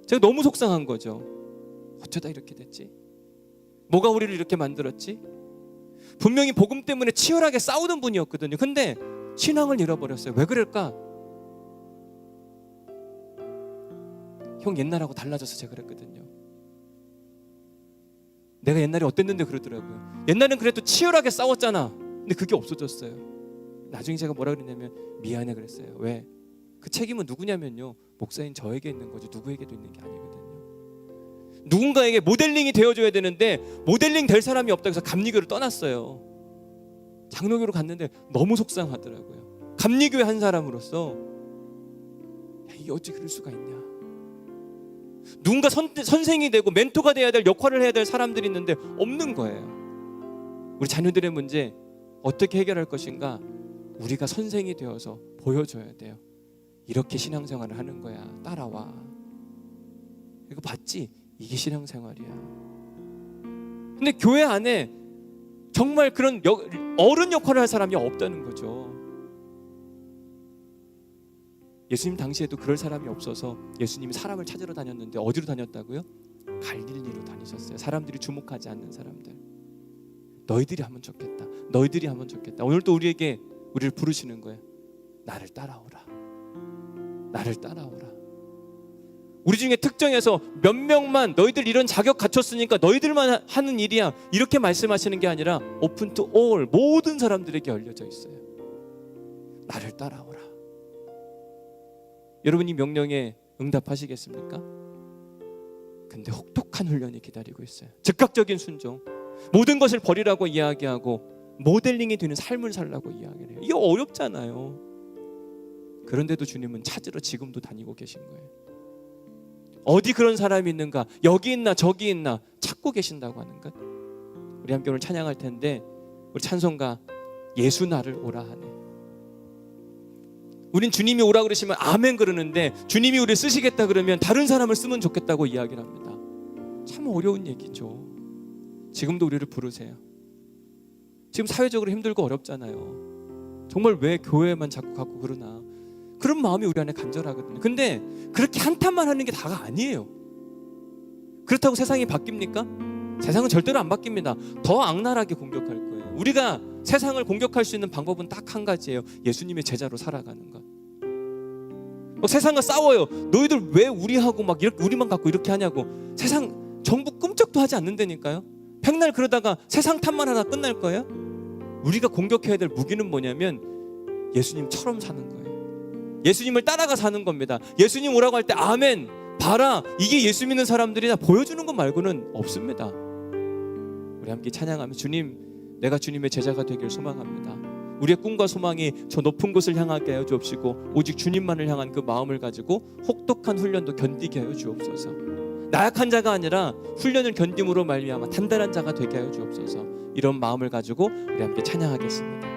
제가 너무 속상한 거죠. 어쩌다 이렇게 됐지? 뭐가 우리를 이렇게 만들었지? 분명히 복음 때문에 치열하게 싸우던 분이었거든요. 근데 신앙을 잃어버렸어요. 왜 그럴까? 형 옛날하고 달라져서 제가 그랬거든요. 내가 옛날에 어땠는데 그러더라고요. 옛날엔 그래도 치열하게 싸웠잖아. 근데 그게 없어졌어요. 나중에 제가 뭐라 그랬냐면 미안해 그랬어요. 왜? 그 책임은 누구냐면요. 목사인 저에게 있는 거지 누구에게도 있는 게 아니거든요. 누군가에게 모델링이 되어줘야 되는데 모델링 될 사람이 없다고 해서 감리교를 떠났어요. 장로교로 갔는데 너무 속상하더라고요. 감리교회 한 사람으로서 야, 이게 어찌 그럴 수가 있냐. 누군가 선생이 되고 멘토가 돼야 될 역할을 해야 될 사람들이 있는데 없는 거예요. 우리 자녀들의 문제 어떻게 해결할 것인가? 우리가 선생이 되어서 보여줘야 돼요. 이렇게 신앙생활을 하는 거야. 따라와. 이거 봤지? 이게 신앙생활이야. 근데 교회 안에 정말 그런 어른 역할을 할 사람이 없다는 거죠. 예수님 당시에도 그럴 사람이 없어서 예수님이 사람을 찾으러 다녔는데 어디로 다녔다고요? 갈릴리로 다니셨어요. 사람들이 주목하지 않는 사람들. 너희들이 하면 좋겠다. 너희들이 하면 좋겠다. 오늘 또 우리에게 우리를 부르시는 거예요. 나를 따라오라. 나를 따라오라. 우리 중에 특정해서 몇 명만 너희들 이런 자격 갖췄으니까 너희들만 하는 일이야 이렇게 말씀하시는 게 아니라 오픈 투 올 모든 사람들에게 열려져 있어요. 나를 따라오라. 여러분 이 명령에 응답하시겠습니까? 근데 혹독한 훈련이 기다리고 있어요. 즉각적인 순종. 모든 것을 버리라고 이야기하고 모델링이 되는 삶을 살라고 이야기를 해요. 이게 어렵잖아요. 그런데도 주님은 찾으러 지금도 다니고 계신 거예요. 어디 그런 사람이 있는가? 여기 있나 저기 있나 찾고 계신다고 하는 것. 우리 함께 오늘 찬양할 텐데 우리 찬송가 예수 나를 오라 하네. 우린 주님이 오라 그러시면 아멘 그러는데 주님이 우리를 쓰시겠다 그러면 다른 사람을 쓰면 좋겠다고 이야기를 합니다. 참 어려운 얘기죠. 지금도 우리를 부르세요. 지금 사회적으로 힘들고 어렵잖아요. 정말 왜 교회만 자꾸 갖고 그러나. 그런 마음이 우리 안에 간절하거든요. 근데 그렇게 한탄만 하는 게 다가 아니에요. 그렇다고 세상이 바뀝니까? 세상은 절대로 안 바뀝니다. 더 악랄하게 공격할 거예요. 우리가 세상을 공격할 수 있는 방법은 딱 한 가지예요. 예수님의 제자로 살아가는 것. 세상과 싸워요. 너희들 왜 우리하고 막 이렇게 우리만 갖고 이렇게 하냐고. 세상 정부 끔찍도 하지 않는다니까요. 백날 그러다가 세상 탓만 하다 끝날 거예요. 우리가 공격해야 될 무기는 뭐냐면 예수님처럼 사는 거예요. 예수님을 따라가 사는 겁니다. 예수님 오라고 할 때 아멘 봐라 이게 예수 믿는 사람들이나 보여주는 것 말고는 없습니다. 우리 함께 찬양하며 주님 내가 주님의 제자가 되길 소망합니다. 우리의 꿈과 소망이 저 높은 곳을 향하게 하여 주옵시고 오직 주님만을 향한 그 마음을 가지고 혹독한 훈련도 견디게 하여 주옵소서. 나약한 자가 아니라 훈련을 견딤으로 말미암아 단단한 자가 되게 하여 주옵소서. 이런 마음을 가지고 우리 함께 찬양하겠습니다.